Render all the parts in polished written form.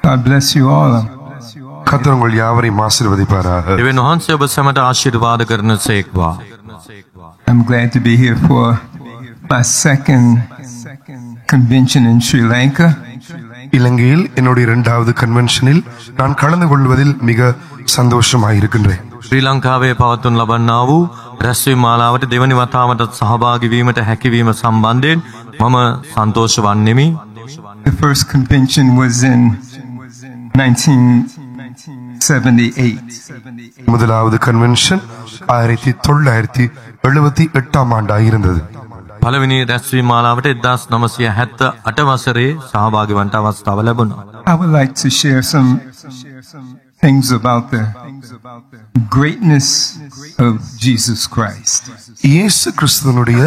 God bless you all. කර්තෘ උங்கள் யாவரையும் ஆசீர்வதிப்பாராக. දෙවියන් වහන්සේ ඔබ සැමට ආශිර්වාද කරනසේක්වා. I'm glad to be here for my second convention in Sri Lanka. இலங்கையில் என்னுடைய இரண்டாவது கன்வென்ஷனில் நான் கலந்து கொள்வதில் மிக சந்தோஷமாயிருக்கின்றேன். ශ්‍රී ලංකාවේ පවත්වනු ලබන්නා වූ රැස්වීම මාලාවට දෙවනි වතාවට සහභාගී වීමට හැකියවීම සම්බන්ධයෙන් මම සන්තෝෂ වන්නෙමි. The first convention was in 1978. முதலாவது கன்வென்ஷன் 1978 ஆண்டாயிருந்தது. පළවෙනි රැස්වීම මාලාවට 1978 වසරේ සහභාගී වන්නට අවස්ථාව ලැබුණා. I would like to share some things about the greatness of Jesus Christ. இயேசு கிறிஸ்துவினுடைய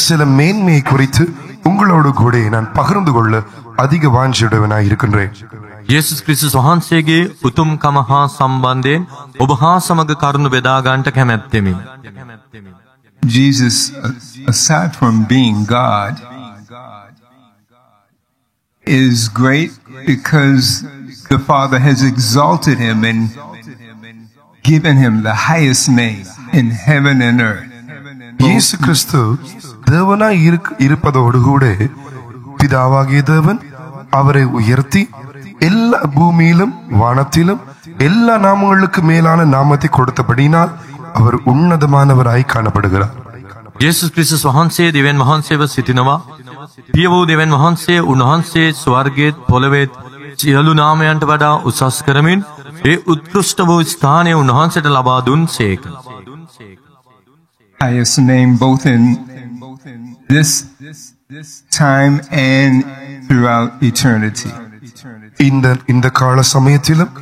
சில மேன்மையை குறித்து உங்களோடு கூட நான் பகிர்ந்து கொள்ள அதிக வாஞ்சியுடையவனாய் இருக்கின்றேன். යේසුස් ක්‍රිස්තුස් වහන්සේගේ උතුම්කම හා සම්බන්ධයෙන් ඔබ හා සමග කරුණු බෙදා ගන්නට කැමැත්තෙමි. Jesus, aside from being God, is great because the Father has exalted him and given him the highest name in heaven and earth. இயேசு கிறிஸ்து தேவனாய் இருப்பதோடு கூட பிதாவாகிய தேவன் அவரை உயர்த்தி எல்லா பூமியிலும் வானத்திலும் எல்லா நாமங்களுக்கு மேலான நாமத்தை கொடுத்தபடினால் அவர் உன்னதமானவராய் காணப்படுகிறார். යේසුස් ක්‍රිස්තුස් වහන්සේ දෙවියන් වහන්සේව සිටිනවා. පිය වූ දෙවියන් වහන්සේ උන්වහන්සේ ස්වර්ගයේත් පොළොවේත් සියලු නාමයන්ට වඩා උසස් කරමින් ඒ උත්කෘෂ්ඨ වූ ස්ථානය උන්වහන්සේට ලබා දුන්සේක. Highest name both in this time and throughout eternity. இந்த கால சமயத்திலும்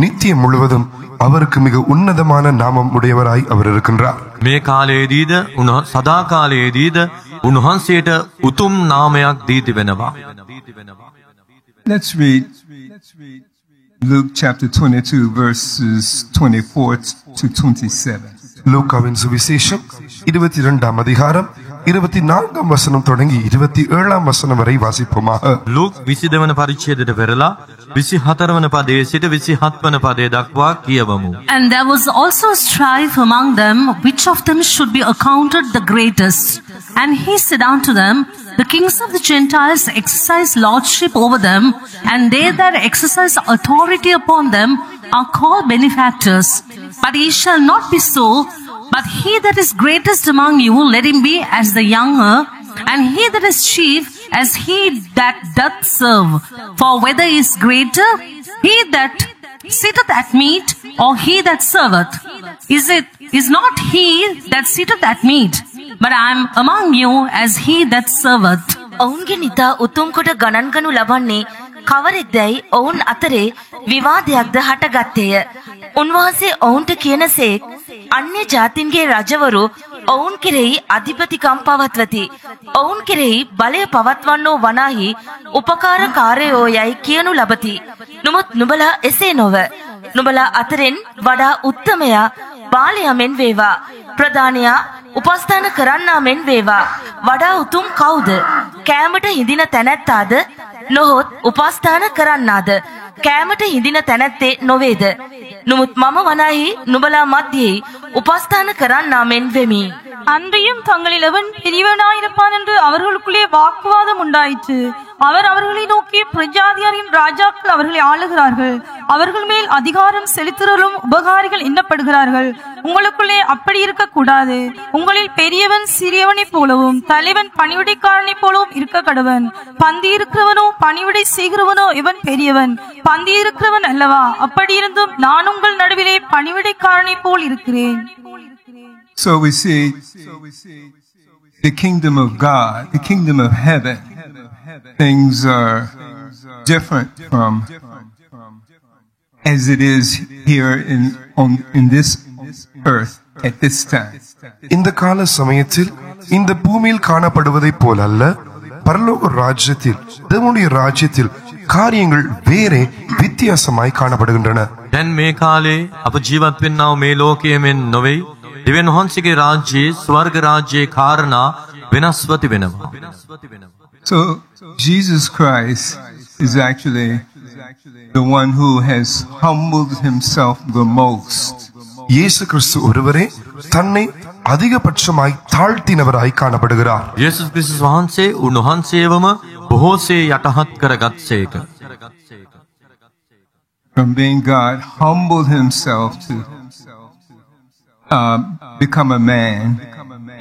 நித்தியம் முழுவதும் அவருக்கு மிக உன்னதமான நாமம் உடையவராய் அவர் இருக்கின்றார். මේ කාලයේදීද සදා කාලයේදීද උන්වහන්සේට උතුම් නාමයක් දී තිබෙනවා. Let's read Luke chapter 22 verses 24 to 27. லூக்காவின் சுவிசேஷம் 22 அதிகாரம் 24 வசனம் தொடங்கி 27 வசனம் வரை வாசிப்போமாக. ලූක් 22 වන පරිච්ඡේදයට පෙරලා 24 වන පදයේ සිට 27 වන පදය දක්වා කියවමු. And there was also strife among them, which of them should be accounted the greatest. And he said unto them, the kings of the Gentiles exercise lordship over them, and they that exercise authority upon them are called benefactors. But ye shall not be so, but he that is greatest among you, let him be as the younger, and he that is chief as he that doth serve. For whether is greater, he that sitteth at meat, or he that serveth? Is not he that sitteth at meat, but I am among you as he that serveth. ඔවුන්ගේ නිතා උතුම් කොට ගණන් ගනු ලබන්නේ කවරෙක්දැයි ඔවුන් අතරේ විවාදයක්ද හටගත්තේය. උන්වහන්සේ ඔවුන්ට කියනසේක් අන්‍ය ජාතින්ගේ රජවරු ඔවුන් කෙරෙහි අධිපතිකම් පවත්වති. ඔවුන් කෙරෙහි බලය පවත්වන්නෝ වනාහි උපකාරකාරයෝ යයි කියනු ලබති. නමුත් නුඹලා එසේ නොව. නුඹලා අතරින් වඩා උත්තමයා බාලයා මෙන් වේවා. ප්‍රධානයා උපස්ථාන කරන්නා මෙන් වේවා. වඩා උතුම් කවුද? කෑමට හිඳින තැනැත්තාද? නොහොත් උපස්ථාන කරන්නාද? කෑමට හිඳින තැනැත්තේ නොවේද? නමුත් මම වනාහි නුඹලා මැදියේ උපස්ථාන කරන්නා මෙන් වෙමි. அன்றியும் தங்களில் எவன் பெரியவனாயிருப்பான் என்று அவர்களுக்குள்ளே வாக்குவாதம் உண்டாயிற்று. அவர் அவர்களை நோக்கி, பிரஜாதியாரின் ராஜாக்கள் அவர்களை ஆளுகிறார்கள், அவர்கள் மேல் அதிகாரம் செலுத்துறலும் உபகாரிகள் எண்ணப்படுகிறார்கள். உங்களுக்குள்ளே அப்படி இருக்க கூடாது. உங்களில் பெரியவன் சிறியவனைப் போலவும் தலைவன் பணிவிடைக்காரனைப் போலவும் இருக்க கடவன். பந்தி இருக்கிறவனோ பணிவிடை செய்கிறவனோ எவன் பெரியவன்? பந்தி இருக்கிறவன் அல்லவா? அப்படி இருந்தும் நான் உங்கள் நடுவிலே பணிவிடைக்காரனைப் போல் இருக்கிறேன். So we see the kingdom of God, the kingdom of heaven. Things are different from as it is here in this earth at this time. இந்த கால சமயத்தில் இந்த பூமியில் காணப்படுவதை போல அல்ல. பரலோக ராஜ்யத்தில், தேவனுடைய ராஜ்யத்தில் காரியங்கள் வேறே வித்தியாசமாய் காணப்படுகின்றன. දැන් මේ කාලේ අප ජීවත් වෙන්නව මේ ලෝකයේ මෙන් නොවේ. දෙවියන් වහන්සේගේ රාජ්‍යයේ ස්වර්ග රාජ්‍යයේ කාරණා වෙනස්ව තිබෙනවා. So Jesus Christ is actually the one who has humbled himself the most. இயேசு கிறிஸ்து ஒருவரே தன்னை அதிகபட்சமாய் தாழ்த்தினவராய் காணப்படுகிறார். යේසුස් ක්‍රිස්තුස් වහන්සේ උන්වහන්සේවම බොහෝසේ යටහත් කරගත්සේක. From being God, humbled himself to become a man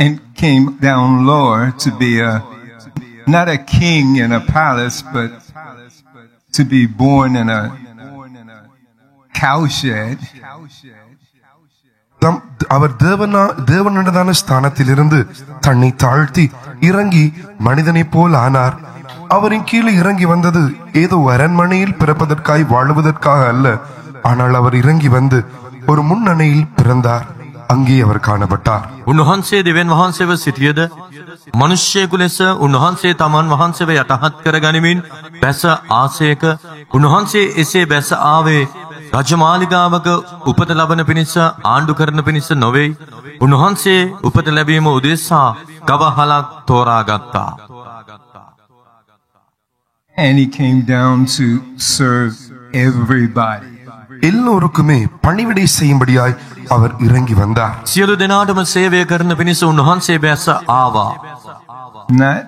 and came down lower to be not a king in a palace, but to be born in a cowshed. அவர் தேவனதான ஸ்தானத்திலிருந்து தன்னை தாழ்த்தி இறங்கி மனிதனை போல் ஆனார். அவரின் கீழே இறங்கி வந்தது ஏதோ அரண்மனையில் பிறப்பதற்காய் வாழுவதற்காக அல்ல. ஆனால் அவர் இறங்கி வந்து ஒரு முன்னணையில் பிறந்தார். அங்கே அவர் காணப்பட்டார். උන්වහන්සේ දෙවියන් වහන්සේව සිටියද මනුෂ්‍යයෙකු ලෙස උන්වහන්සේ තමන් වහන්සේව යටහත් කර ගනිමින් බැස ආසයක. උන්වහන්සේ එසේ බැස ආවේ රජමාලිගාවක උපත ලබන පිණිස ආණ්ඩු කරන පිණිස නොවේ. උන්වහන්සේ උපත ලැබීම උදෙසා ගවහලක් තෝරාගත්තා. And he came down to serve everybody. எல்லோருக்குமே பணிவிடை செய்யும்படியாய் அவர் இறங்கி வந்தார். සියලු දෙනාටම සේවය කරන පිණිස උන්වහන්සේ බැස ආවා. Not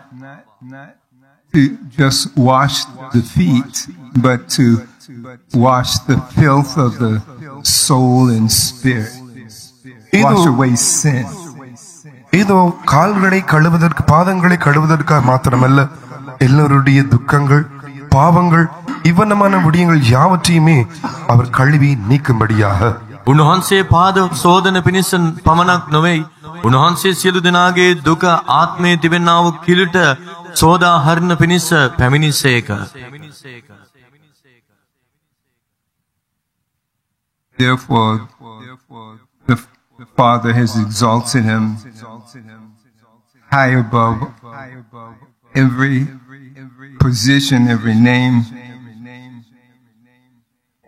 to just wash the feet, but to wash the filth of the soul and spirit. Wash away sin. ஏதோ கால்களை கழுவதற்கு பாதங்களை கழுவதற்காக மாத்திரமல்ல, எல்லோருடைய துக்கங்கள் பாவங்கள் இவ்வனமான விடயங்கள் யாவற்றையுமே அவர் கழுவி நீக்கும்படியாக. උන්වහන්සේ පාද සෝදන පිණිස පමණක් නොවේ. උන්වහන්සේ සියලු දෙනාගේ දුක ආත්මයේ තිබෙනා වූ කිලුට සෝදා හරින පිණිස පැමිණිසේක. Therefore, the Father has exalted him high above every position, every name,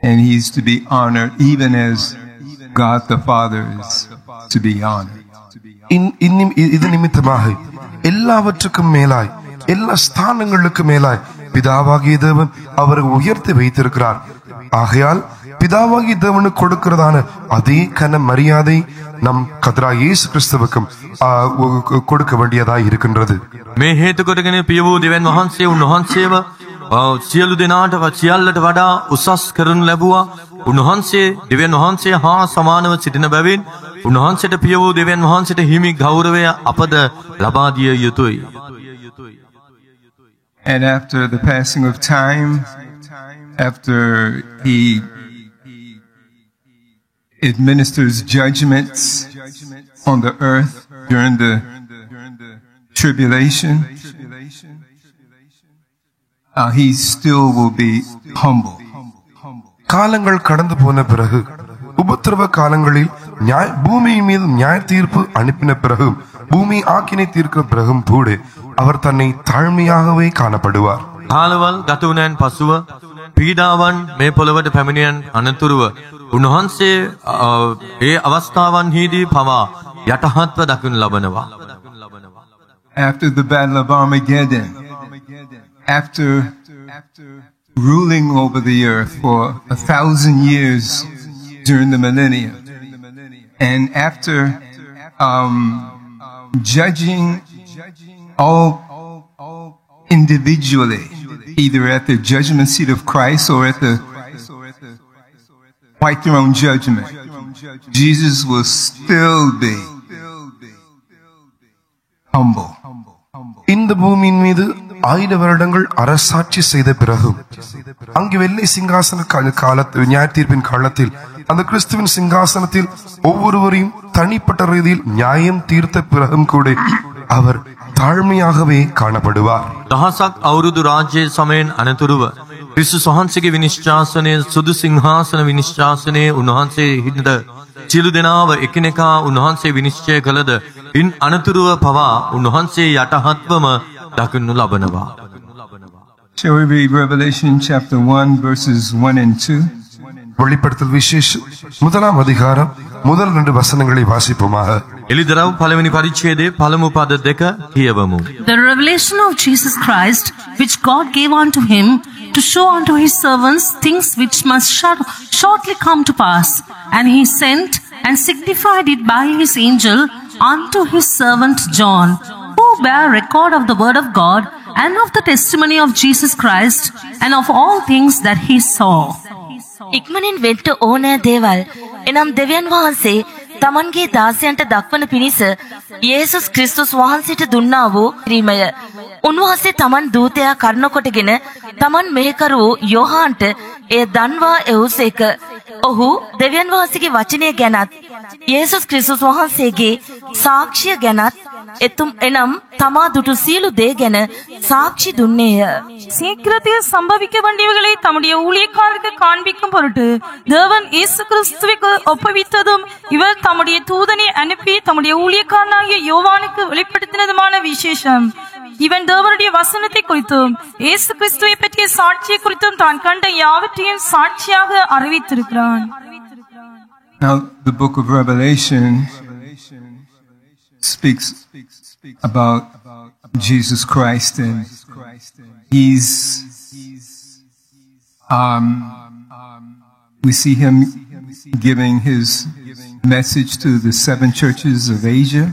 and he's to be honored even as God the Father is to be honored. இது நிமித்தமாக எல்லாவற்றுக்கும் மேலாய் எல்லா ஸ்தானங்களுக்கும் மேலாய் பிதாவாகிய தேவன் அவரை உயர்த்தி வைத்திருக்கிறார். ஆகையால் பிதாவாகிய தேவனுக்கு கொடுக்கிறதான அதே கன மரியாதை நம் கர்த்தராகிய இயேசு கிறிஸ்துவுக்கும் கொடுக்க வேண்டியதாய் இருக்கின்றது. මේ හේතු කොටගෙන පිය වූ දෙවියන් වහන්සේ උන්වහන්සේව සියලු දෙනාට සියල්ලට වඩා උසස් කරනු ලැබුවා. උන්වහන්සේ දෙවියන් වහන්සේ හා සමානව සිටින බැවින් උන්වහන්සේට පිය වූ දෙවියන් වහන්සේට හිමි ගෞරවය අපද ලබා දිය යුතුයි. And after the passing of time, after he administers judgments on the earth during the tribulation, he still will be humble. காலங்கள் கடந்து போன பிறகு உபத்திரவ காலங்களில் பூமியின் மீது நியாய தீர்ப்பு அனுப்பின பிறகும் பூமி ஆக்கினை தீர்க்கிற பிறகும் கூட அவர் தன்னை தாழ்மையாகவே காணப்படுவார். කාලවල් ගත වුණාන් පසුව පීඩාවන් මේ පොළවට පැමිණෙන අනතුරුව උන්වහන්සේ ඒ අවස්ථාවන්හිදී පවා යටහත්ව දකින්න ලබනවා. After the battle of Armageddon, after ruling over the earth for 1,000 years during the millennium, and after judging all individually, either at the judgment seat of Christ or at the white throne judgment, Jesus will still be humble. இந்த பூமியின் மீது 1000 வருடங்கள் அரசாட்சி செய்த பிறகும் அங்கு வெள்ளை சிங்காசன காலத்தில் நியாய தீர்ப்பின் காலத்தில் அந்த கிறிஸ்துவின் சிங்காசனத்தில் ஒவ்வொருவரையும் தனிப்பட்ட ரீதியில் நியாயம் தீர்த்த பிறகும் கூட அவர் தாழ்மையாகவே காணப்படுவார். දහසක් අවුරුදු රාජ්‍ය සමයෙන් අනතුරුව ක්‍රිස්තුස් වහන්සේගේ විනිශ්චාසනයේ සුදු සිංහාසන විනිශ්චාසනයේ උන්වහන්සේ හිඳ සියලු දෙනාව එකිනෙකා උන්වහන්සේ විනිශ්චය කළද ඉන් අනතුරුව පවා උන්වහන්සේ යටහත්වම දකින්නු ලබනවා. Shall we read Revelation chapter 1 verses 1 and 2? வெளிப்படுத்தல் விசேஷம் 1ஆம் அதிகாரம் முதல் 2 வசனங்களை வாசிப்போமாக. එලිදරව් පළවෙනි පරිච්ඡේදයේ පළමු පද 2 කියවමු. The revelation of Jesus Christ, which God gave unto him to show unto his servants things which must shortly come to pass. And he sent and signified it by his angel unto his servant John, who bare record of the word of God and of the testimony of Jesus Christ and of all things that he saw. ඉක්මනින් වෙන්න ඕනෑ දේවල් එනම් දෙවියන් වහන්සේ තමන්ගේ දාසයන්ට දක්වන පිණිස යේසුස් ක්‍රිස්තුස් වහන්සේට දුන්නා වූ ක්‍රීමය. උන්වහන්සේ තමන් දූතයා කරනකොටගෙන තමන් මෙහෙකරු යෝහාන්ට එය දන්වා එවුසේක. ඔහු දෙවියන් වහන්සේගේ වචනය ගැනත් යේසුස් ක්‍රිස්තුස් වහන්සේගේ සාක්ෂිය ගැනත් එනම් තමා දුටු සියලු දේ ගැන சாட்சி දුන්නේය. சீக்கிரத்தில் சம்பவிக்க வேண்டியவைகளை தம்முடைய ஊழியக்காரருக்கு காண்பிக்கும் பொருட்டு தேவன் இயேசு கிறிஸ்துவுக்கு ஒப்புவித்ததும் இவர் தம்முடைய தூதனை அனுப்பி தம்முடைய ஊழியக்காரனாகிய யோவானுக்கு வெளிப்படுத்தினதுமான விசேஷம். இவன் தேவனுடைய வசனத்தை குறித்தும் இயேசு கிறிஸ்துவை பற்றிய சாட்சியை குறித்தும் தான் கண்ட யாவற்றையும் சாட்சியாக அறிவித்திருக்கிறான். Now the book of Revelation speaks about Jesus Christ, and we see him giving his message to the 7 churches of Asia.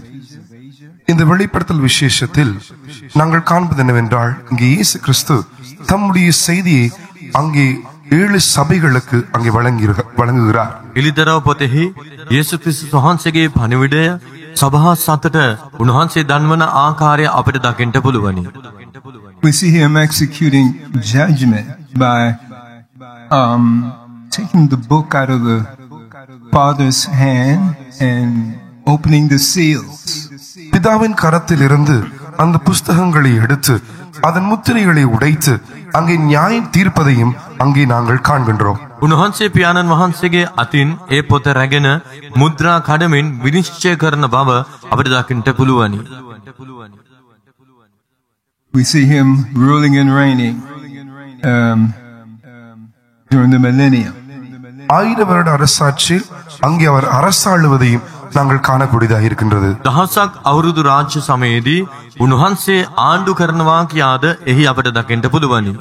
இந்த வெளிப்படுத்தல் விசேஷத்தில் நாங்கள் காண்பது என்னவென்றால் இங்கே இயேசு கிறிஸ்து தம்முடைய செய்தியை அங்கே 7 சபைகளுக்கு அங்கே வழங்குகிறார். එලිදරව් පොතෙහි යේසු ක්‍රිස්තුස් වහන්සේගේ පණිවිඩය සභා සතට උන්වහන්සේ දන්වන ආකාරය අපිට දකින්න පුළුවනි. We see him executing judgment by taking the book out of the Father's hand and opening the seals. பிதாவின் கரத்தில் இருந்து அந்த புஸ்தகங்களை எடுத்து அதன் முத்திரைகளை உடைத்து அங்கே நியாயம் தீர்ப்பதையும் அங்கே நாங்கள் காண்கின்றோம். උන්වහන්සේ පියාණන් වහන්සේගේ අතින් ඒ පොත රැගෙන මුද්‍රා කඩමින් විනිශ්චය කරන බව අපිට දකින්න පුළුවනි. We see him ruling and reigning during the millennium. 1000 வருட அரசாட்சியில் அங்கே அவர் அரசாளுவதையும் நாங்கள் காணக்கூடியதாக இருக்கின்றது. දහසක් අවුරුදු රාජ්‍ය සමයේදී උන්වහන්සේ ආණ්ඩු කරනවා කියාද එහි අපිට දකින්න පුළුවනි.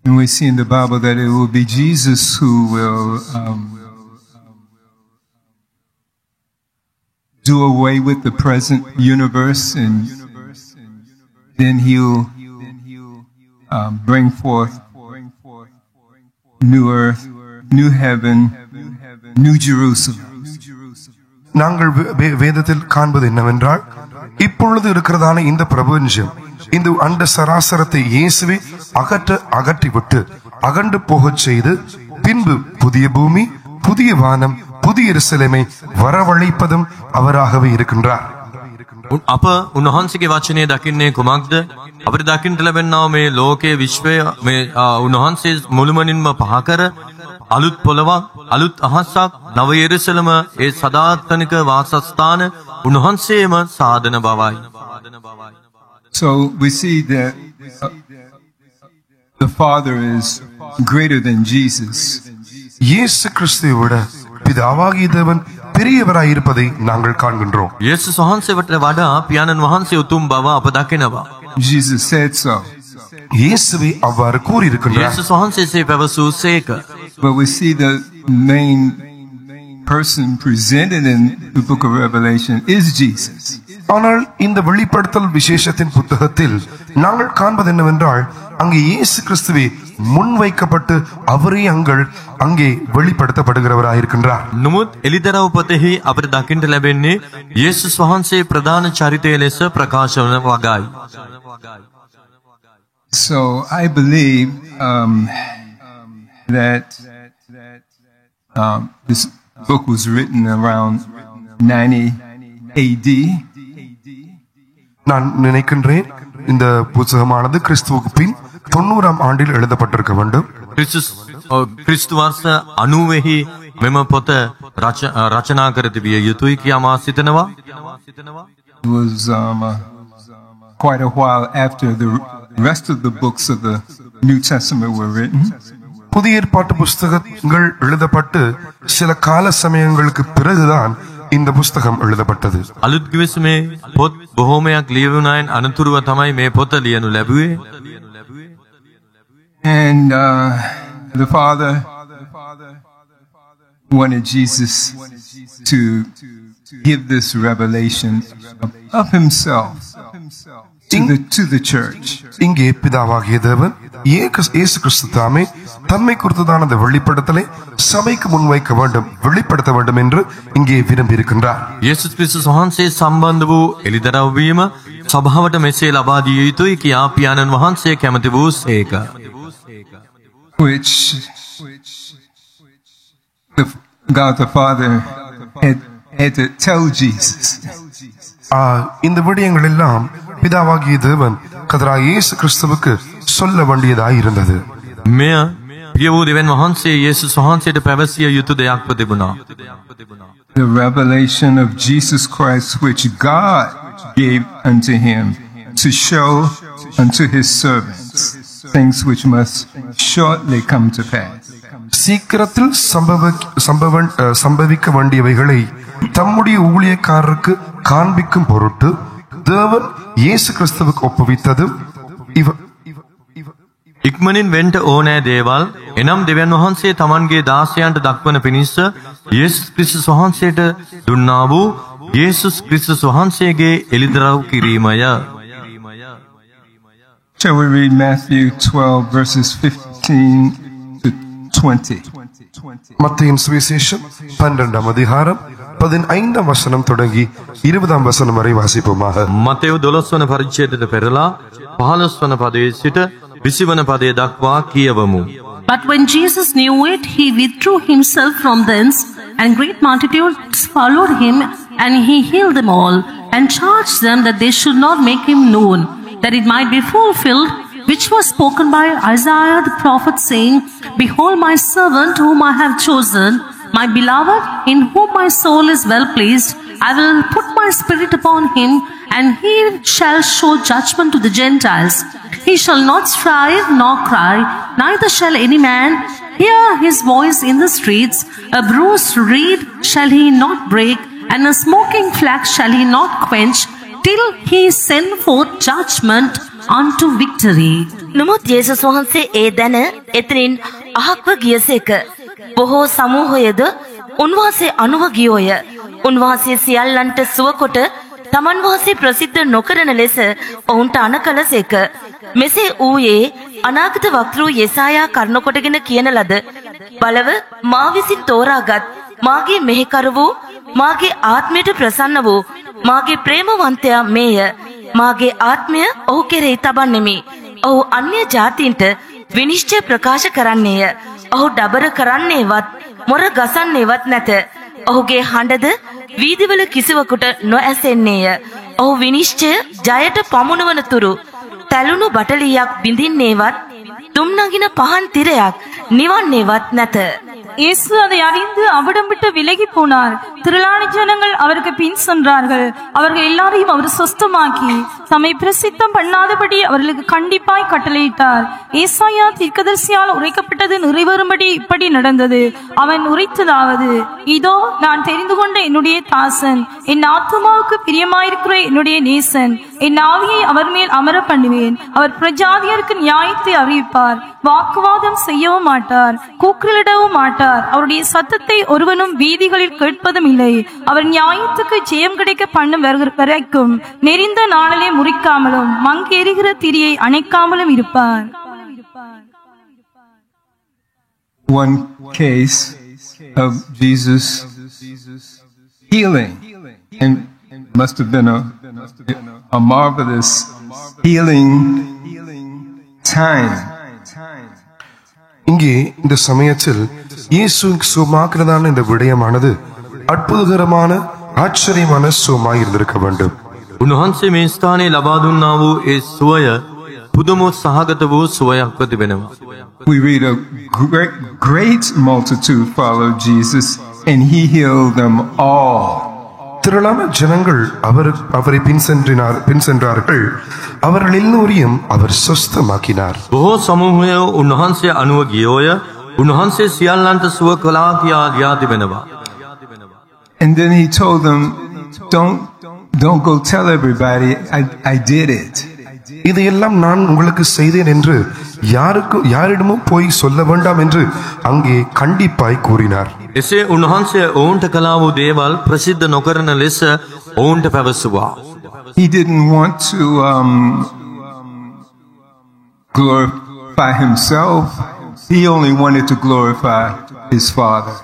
And we see in the Bible that it will be Jesus who will do away with the present universe, and then he'll bring forth new earth, new heaven, New Jerusalem. நாங்கள் வேதத்தில் காண்பது என்னவென்றால் இப்பொழுது இருக்கிறதான இந்த பிரபஞ்சம் இந்த அண்ட சராசரத்தை இயேசுவே அகற்றிவிட்டு அகண்டு போகச் செய்து பின்பு புதிய பூமி புதிய வானம் புதிய எருசலேமை வரவழைப்பதும் அவராகவே இருக்கின்றார். අප උන්වහන්සේගේ වචනේ දකින්නේ කුමක්ද? අපිට දකින්න ලැබෙනා මේ ලෝකයේ විශ්වය මේ උන්වහන්සේ මුළුමනින්ම පහ කර අලුත් පොළවක් අලුත් අහසක් නව යෙරුසලම ඒ සදාතනික වාසස්ථාන උන්වහන්සේම සාදන බවයි. So we see that the Father is greater than Jesus. இயேசு கிறிஸ்துவை விட பிதாவாகிய தேவன் பெரியவராய் இருப்பதை நாங்கள் காண்கின்றோம். යේසුස් වහන්සේට වඩා පියාණන් වහන්සේ උතුම් බව අප දකිනවා. Jesus said so. இயேசுவே அவ்வாறு கூறியிருக்கின்றார். යේසුස් වහන්සේ පැවසූසේක. But we see the main person presented in the book of Revelation is Jesus. ஆனால் இந்த வெளிப்படுத்தல் விசேஷத்தின் புத்தகத்தில் நாங்கள் காண்பது என்னவென்றால் அங்கே இயேசு கிறிஸ்துவே முன்வைக்கப்பட்டு அவரே அங்கே வெளிப்படுத்தப்படுகிறவராயிருக்கின்றார். නමුත් එලිදරව් පොතෙහි අපිට දකින්න ලැබෙන්නේ යේසුස් වහන්සේ ප්‍රධාන චරිතය ලෙස ප්‍රකාශ වන වගයි. So I believe that this book was written around 90 AD. நான் நினைக்கின்றேன் இந்த புத்தகமானது கிறிஸ்துவுக்கு பின் 90ஆம் ஆண்டில் எழுதப்பட்டிருக்க வேண்டும். ක්‍රිස්තු වර්ෂ 90 මෙම පොත රචනා කර තිබිය යුතුයි කියා මා සිතනවා. It was quite a while after the rest of the books of the New Testament were written. புதிய ஏற்பாட்டு புஸ்தகங்கள் எழுதப்பட்டு சில கால சமயங்களுக்கு பிறகுதான் இந்த புஸ்தகம் எழுதப்பட்டது. අලුත් කිවිසුමේ පොත් බොහෝමයක් ලියවුණායින් අනතුරුව තමයි මේ පොත ලියනු ලැබුවේ. And the Father wanted Jesus to give this revelation of himself to the church. இங்கே பிதாவாகிய தேவன் இயேசு கிறிஸ்து தாமே தம்மை குறித்ததான அந்த வெளிப்படுத்தலை சபைக்கு முன்வைக்க வேண்டும், வெளிப்படுத்த வேண்டும் என்று இங்கே விரும்பி இருக்கின்றார். යේසුස් ක්‍රිස්තුස් වහන්සේ සම්බන්ධ වූ එළිදරව් වීම සභාවට මෙසේ ලබා දිය යුතුයි කියා පියාණන් වහන්සේ කැමති වූ සේක. Which God the Father had to tell Jesus. இந்த விடயங்கள் எல்லாம் பிதாவாகிய தேவன் கர்த்தராகிய இயேசு கிறிஸ்துவுக்கு சொல்ல வேண்டியதாய் இருந்தது. මෙය පිය වූ දෙවියන් වහන්සේ යේසුස් වහන්සේට පැවසිය යුතු දෙයක්ව තිබුණා. The revelation of Jesus Christ which God gave unto him to show unto his servants things which must shortly come to pass. சீக்கிரத்தில் சம்பவிக்க வேண்டியவைகளை தம்முடைய ஊழியக்காரருக்கு காண்பிக்கும் பொருட்டு தேவன் இயேசு கிறிஸ்துவுக்கு ஒப்புவித்தது. ඉක්මනින් වෙන්ට ඕනෑ දේවල් එනම් දෙවියන් වහන්සේ තමන්ගේ දාසයන්ට දක්වන පිණිස යේසුස් ක්‍රිස්තුස් වහන්සේට දුන්නා වූ යේසුස් ක්‍රිස්තුස් වහන්සේගේ එළිදරව් කිරීමය. Shall we read Matthew 12 verses 15 to 20? மத்தேயின் சுவிசேஷம் 12ஆம் அதிகாரம் 15ஆம் வசனம் தொடங்கி 20ஆம் வசனம் வரை வாசிப்போமாக. මතෙව් 12 වන පරිච්ඡේදයට පෙරලා 15 වන පදයේ සිට 20 වන පදය දක්වා කියවමු. But when Jesus knew it, he withdrew himself from thence, and great multitudes followed him, and he healed them all, and charged them that they should not make him known, that it might be fulfilled, which was spoken by Isaiah the prophet, saying, Behold my servant whom I have chosen, my beloved, in whom my soul is well pleased. I will put my spirit upon him, and he shall show judgment to the Gentiles. He shall not strive nor cry, neither shall any man hear his voice in the streets. A bruised reed shall he not break, and a smoking flax shall he not quench, till he send forth judgment unto victory. නමුත් යේසුස් වහන්සේ ඒ දැන එතනින් අහක්ව ගියසේක. බොහෝ සමූහයද උන්වහන්සේ අනුව ගියෝය. උන්වහන්සේ සියල්ලන්ට සුවකොට තමන් වහන්සේ ප්‍රසිද්ධ නොකරන ලෙස ඔවුන්ට අනකලසේක. මෙසේ ඌයේ අනාගත වක්තෘ යෙසායා කරුණකොටගෙන කියන ලද බලව මා විසින් තෝරාගත් මාගේ මෙහෙකරු වූ මාගේ ආත්මයට ප්‍රසන්න වූ මාගේ ප්‍රේමවන්තයා මේය. මාගේ ආත්මය ඔහු කෙරෙහි තබන්නෙමි. ඔහු අන්‍ය ජාතීන්ට විනිශ්චය ප්‍රකාශ කරන්නේය. ඔහු ඩබර කරන්නේවත් මොර ගසන්නේවත් නැත. ඔහුගේ හඬද වීදිවල කිසිවකුට නොඇසෙන්නේය. ඔහු විනිශ්චය ජයට පමුණවන තුරු තැලුණු බටලියක් බිඳින්නේවත් දුම් නගින පහන් තිරයක් නිවන්නේවත් නැත. இயேசு அதை அறிந்து அவிடம் விட்டு விலகி போனார். திரளான ஜனங்கள் அவருக்கு பின் சென்றார்கள். அவர்கள் எல்லாரையும் அவர் சொஸ்தமாக்கி தம்மை பிரசித்தம் பண்ணாதபடி அவர்களுக்கு கண்டிப்பாய் கட்டளையிட்டார். ஏசாயா தீர்க்கதரிசியால் உரைக்கப்பட்டது நிறைவேறும்படி இப்படி நடந்தது. அவன் உரைத்ததாவது, இதோ நான் தெரிந்து கொண்ட என்னுடைய தாசன், என் ஆத்துமாவுக்கு பிரியமாயிருக்கிற என்னுடைய நேசன், என் ஆவியை அவர் மேல் அமர பண்ணுவேன். அவர் பிரஜாதியருக்கு நியாயத்தை அறிவிப்பார். வாக்குவாதம் செய்யவும் மாட்டார், கூக்குரலிடவும் மாட்டார். அவருடைய சத்தத்தை ஒருவனும் வீதிகளில் கேட்பதும் இல்லை. அவர் நியாயத்துக்கு ஜெயம் கிடைக்க பண்ணும் வரைக்கும் நெறிந்த நாளிலே முறிக்காமலும் மங்கேறுகிற திரியை அணைக்காமலும் இருப்பார். One case of Jesus healing, and must have been a marvelous healing time. இங்கே இந்த சமயத்தில் இயேசு சுகமாக்குறதான இந்த விடயமானது அற்புதகரமான ஆச்சரியமான சுகமாய் இருந்திருக்க வேண்டும். උන්වහන්සේ මේ ස්ථානයේ ලබා දුන්නා වූ ඒ සුවය පුදුම සහගත වූ සුවයක්ව තිබෙනවා. We read a great multitude followed Jesus, and he healed them all. திரளான ஜனங்கள் அவரை பின்சென்றார்கள். அவர்கள் எல்லோரையும் அவர் சொஸ்தமாக்கினார். බොහෝ සමූහය උන්වහන්සේ අනුව ගියෝය. උන්වහන්සේ සියල්ලන්ට සුව කළා කියා ලියා තිබෙනවා. And then he told them, don't go tell everybody I did it. இதையெல்லாம் நான் உங்களுக்கு செய்தேன் என்று யாரிடமும் போய் சொல்ல வேண்டாம் என்று அங்கே கண்டிப்பாய் கூறினார். එසේ උන්වහන්සේ ඔවුන්ට කළා වූ දේවල් ප්‍රසිද්ධ නොකරන ලෙස ඔවුන්ට පැවසුවා. He didn't want to glorify himself. He only wanted to glorify his Father.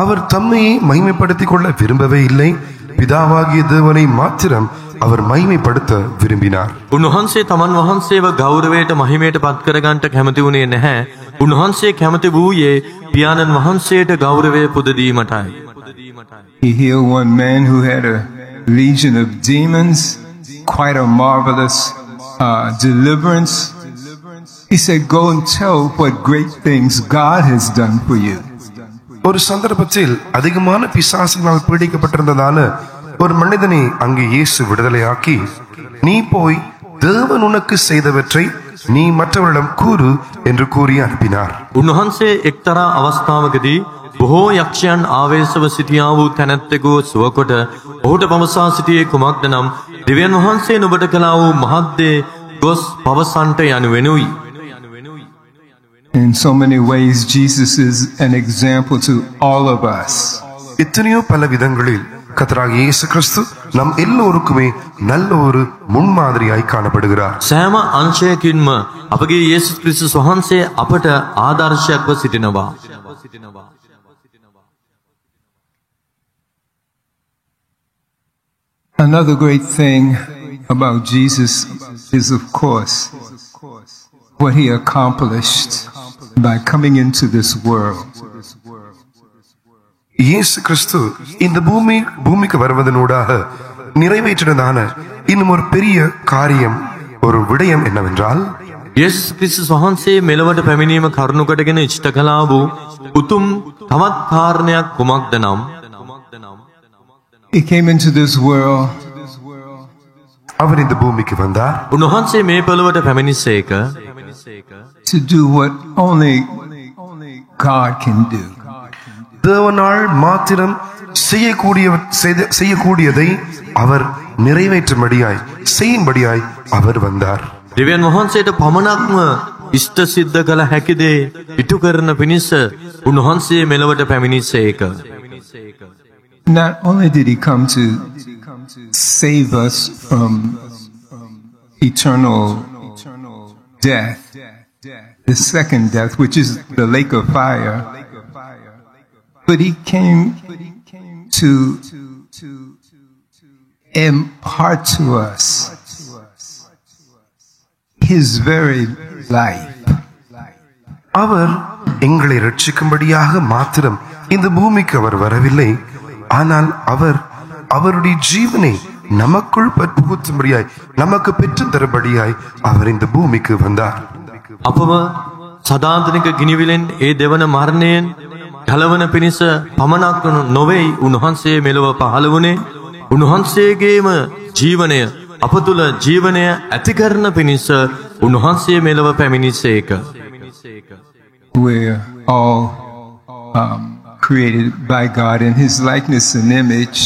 அவர் தம்மையே மகிமைப்படுத்திக் கொள்ள விரும்பவே இல்லை, பிதாவாகிய தேவனை மாத்திரம் அவர் மகிமைப்படுத்த விரும்பினார். උන්වහන්සේ තමන් වහන්සේව ගෞරවයට මහිමයට පත් කරගන්නට කැමති වුණේ නැහැ. උන්වහන්සේ කැමති වූයේ පියාණන් වහන්සේට ගෞරවය පුද දීමටයි. He healed one man who had a legion of demons, quite a marvelous deliverance. He said, "Go and tell what great things God has done for you." ஒரு சந்தர்ப்பத்தில் அதிகமான பிசாசினால் பீடிக்கப்பட்டிருந்ததான ஒரு மனிதனை அங்கே இயேசு விடுதலையாக்கி, நீ போய் தேவன் உனக்கு செய்தவற்றை நீ மற்றவரிடம் கூறு என்று கூறி அனுப்பினார். උන්වහන්සේ එක්තරා අවස්ථාවකදී බොහෝ යක්ෂයන් ආවේශව සිටියා වූ තැනැත්තෙකු සුවකොට ඔහුට පවසා සිටියේ කුමක්ද නම්, දෙවියන් වහන්සේ නුඹට කළා වූ මහත් දේ ගොස් පවසන්ට යනුවෙනුයි. In so many ways, Jesus is an example to all of us. எத்தனையோ பல விதங்களில் கர்த்தராகிய இயேசு கிறிஸ்து நம் எல்லோருக்குமே நல்ல ஒரு முன்மாதிரியாய் காணப்படுகிறார். සෑම අංශයකින්ම අපගේ යේසුස් ක්‍රිස්තුස් වහන්සේ අපට ආදර්ශයක්ව සිටිනවා. Another great thing about Jesus is, of course, what he accomplished by coming into this world. இயேசு கிறிஸ்து இந்த பூமிக்கு வருவதனூடாக நிறைவேற்றினதான இன்னும் ஒரு பெரிய காரியம், ஒரு விடயம் என்னவென்றால், යේසුස් ක්‍රිස්තුස් වහන්සේ මෙලොවට පැමිණීම කරුණු කොටගෙන ඉෂ්ට කළා වූ උතුම් තවත් කාරණයක් කුමක්ද නම්, He came into this world அவர் இந்த பூமிக்கு வந்தார். උන්වහන්සේ මේ පොළොවට පැමිණිසේක to do what only God can do. தேவனால் மாத்திரம் செய்யக்கூடியதை அவர் நிறைவேற்றும்படியாய் செய்யும்படியாய் அவர் வந்தார். දෙවියන් වහන්සේට පමණක්ම ඉෂ්ට සිද්ධ කළ හැකි දේ ඉටු කරන පිණිස උන්වහන්සේ මෙලොවට පැමිණිසේක. Not only did he come to save us from eternal death, the second death, which is the lake of fire, but he came to impart to us his very life. அவர் எங்களை ரட்சிக்கும்படியாக மாத்திரம் இந்த பூமிக்கு அவர் வரவில்லை, ஆனால் அவருடைய ஜீவனை நமக்குள் புகுத்தும்படியாய், நமக்கு பெற்று தரும்படியாய் அவர் இந்த பூமிக்கு வந்தார். අපව සදාතනික ගිනිවිලෙන් ඒ දෙවන මරණයෙන් ගලවන පිණිස පමණක් නොවේයි උන්වහන්සේ මෙලොව පහළ වුණේ. උන්වහන්සේගේම ජීවනය අප තුළ ජීවනය ඇති කරන පිණිස උන්වහන්සේ මෙලොව පැමිණිසේක. We're all created by God in his likeness and image.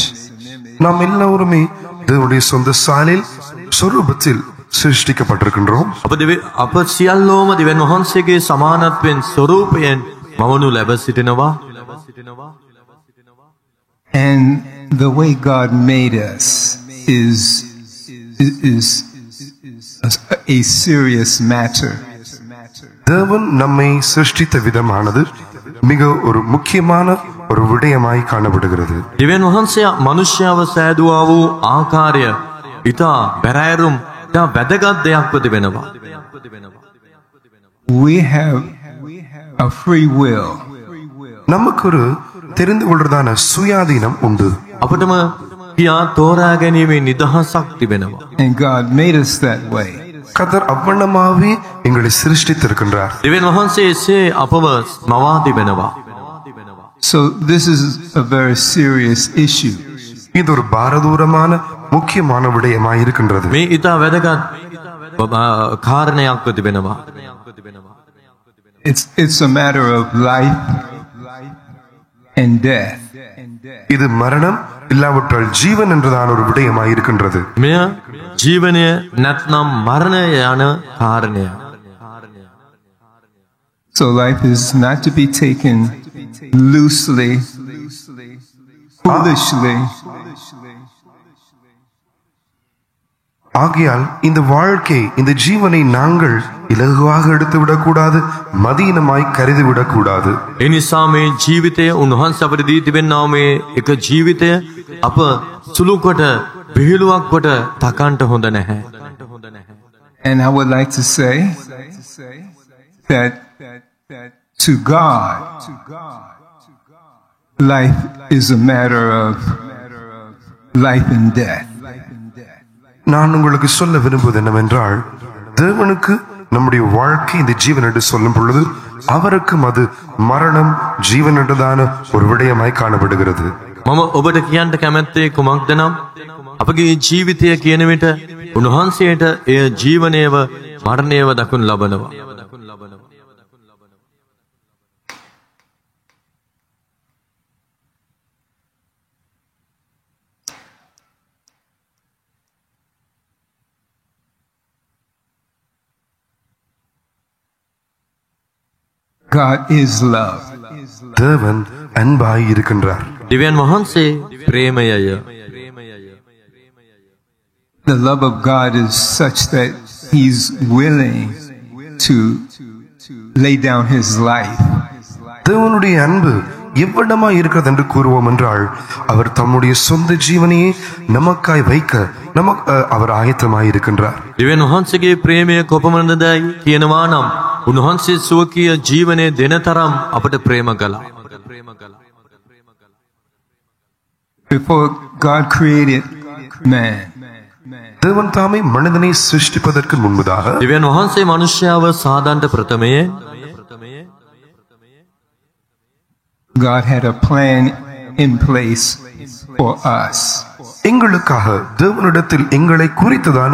நாம் எல்லோருமே தேவனுடைய சொந்த சாயலில் சொரூபத்தில் சிருஷ்டிக்கப்பட்டிருக்கின்றோம். අප සියල්ලෝම දෙවියන් වහන්සේගේ සමානත්වයෙන් ස්වරූපයෙන් මවනු ලැබ සිටිනවා. And the way God made us is a serious matter. தேவன் நம்மை சிருஷ்டித்த விதமானது மிக ஒரு முக்கியமான ஒரு விடயமாய் காணப்படுகிறது. දෙවියන් වහන්සේ මනුෂ්‍යව සෑදුවා වූ ආකාරය ඉතා බැරෑරුම් ඉතා වැදගත් දෙයක්ව තිබෙනවා. We have a free will. நமக்கு ஒரு தெரிந்து கொள்றதான சுயாதீனம் உண்டு. අපටම කියා තෝරා ගැනීමේ නිදහසක් තිබෙනවා. And God made us that way. கர்த்தர் அவ்வண்ணமாகவே எங்களை சிருஷ்டித்திருக்கின்றார். දෙවියන් වහන්සේ එසේ අපව මවා තිබෙනවා. So this is a very serious issue. இது ஒரு பாரதூரமான முக்கியமான விடயமாய் இருக்கின்றது. මේ ඉතා වැදගත් කාරණයක්ව තිබෙනවා. It's a matter of life and death. இது மரணம் இல்லாவிட்டால் ஜீவன் என்றதான ஒரு விடயமாய் இருக்கின்றது. මෙය ජීවනය නැත්නම් මරණය යන කාරණය. So life is not to be taken loosely, foolishly. ஆகையால் இந்த வாழ்க்கை, இந்த ஜீவனை நாங்கள் இலகுவாக எடுத்து விடக்கூடாது, மதீனமாய் கருதி விடக்கூடாது. එනිසා මේ ජීවිතය උන්වහන්සේ අපට දී තිබෙනා මේ එක ජීවිතය අප සුළු කොට විහිළුවක් කොට තකන්ට හොඳ නැහැ. And I would like to say that to God, life is a matter of life and death. நான் உங்களுக்கு சொல்ல விரும்புவது என்னவென்றால், தேவனுக்கு நம்முடைய வாழ்க்கை இந்த ஜீவன் என்று சொல்லும் பொழுது அவருக்கும் அது மரணம் ஜீவன் என்றுதான ஒரு விடயமாய் காணப்படுகிறது. මම ඔබට කියන්න කැමැත්තේ කුමක්ද නම් අපගේ ජීවිතය කියන විට උන්වහන්සේට එය ජීවනයව මරණයව දක්වනු ලබනවා. God is love. தேவன் அன்பாய் இருக்கின்றார். දෙවියන් වහන්සේ ප්‍රේමයය. The love of God is such that He's willing to lay down His life. தேவனுடைய அன்பு எவ்வளமா இருக்கிறது என்று கூறுவோம் என்றால், அவர் தம்முடைய சொந்த ஜீவனையே நமக்காய் வைக்க அவர் ஆயத்தமாய் இருக்கின்றார். දෙවියන් වහන්සේගේ ප්‍රේමය කොපමණදයි කියනවා නම් උන්වහන්සේ සුවකීය ජීවනයේ දෙන තරම් අපට ප්‍රේම කළා. Before God created man, தேவன் தாமே மனிதனை சிருஷ்டிப்பதற்கு முன்பதாக දෙවියන් වහන්සේ මනුෂ්‍යව සාදන්ට ප්‍රථමයේ God had a plan in place for us. எங்களுக்காக தேவனிடத்தில் எங்களை குறித்ததான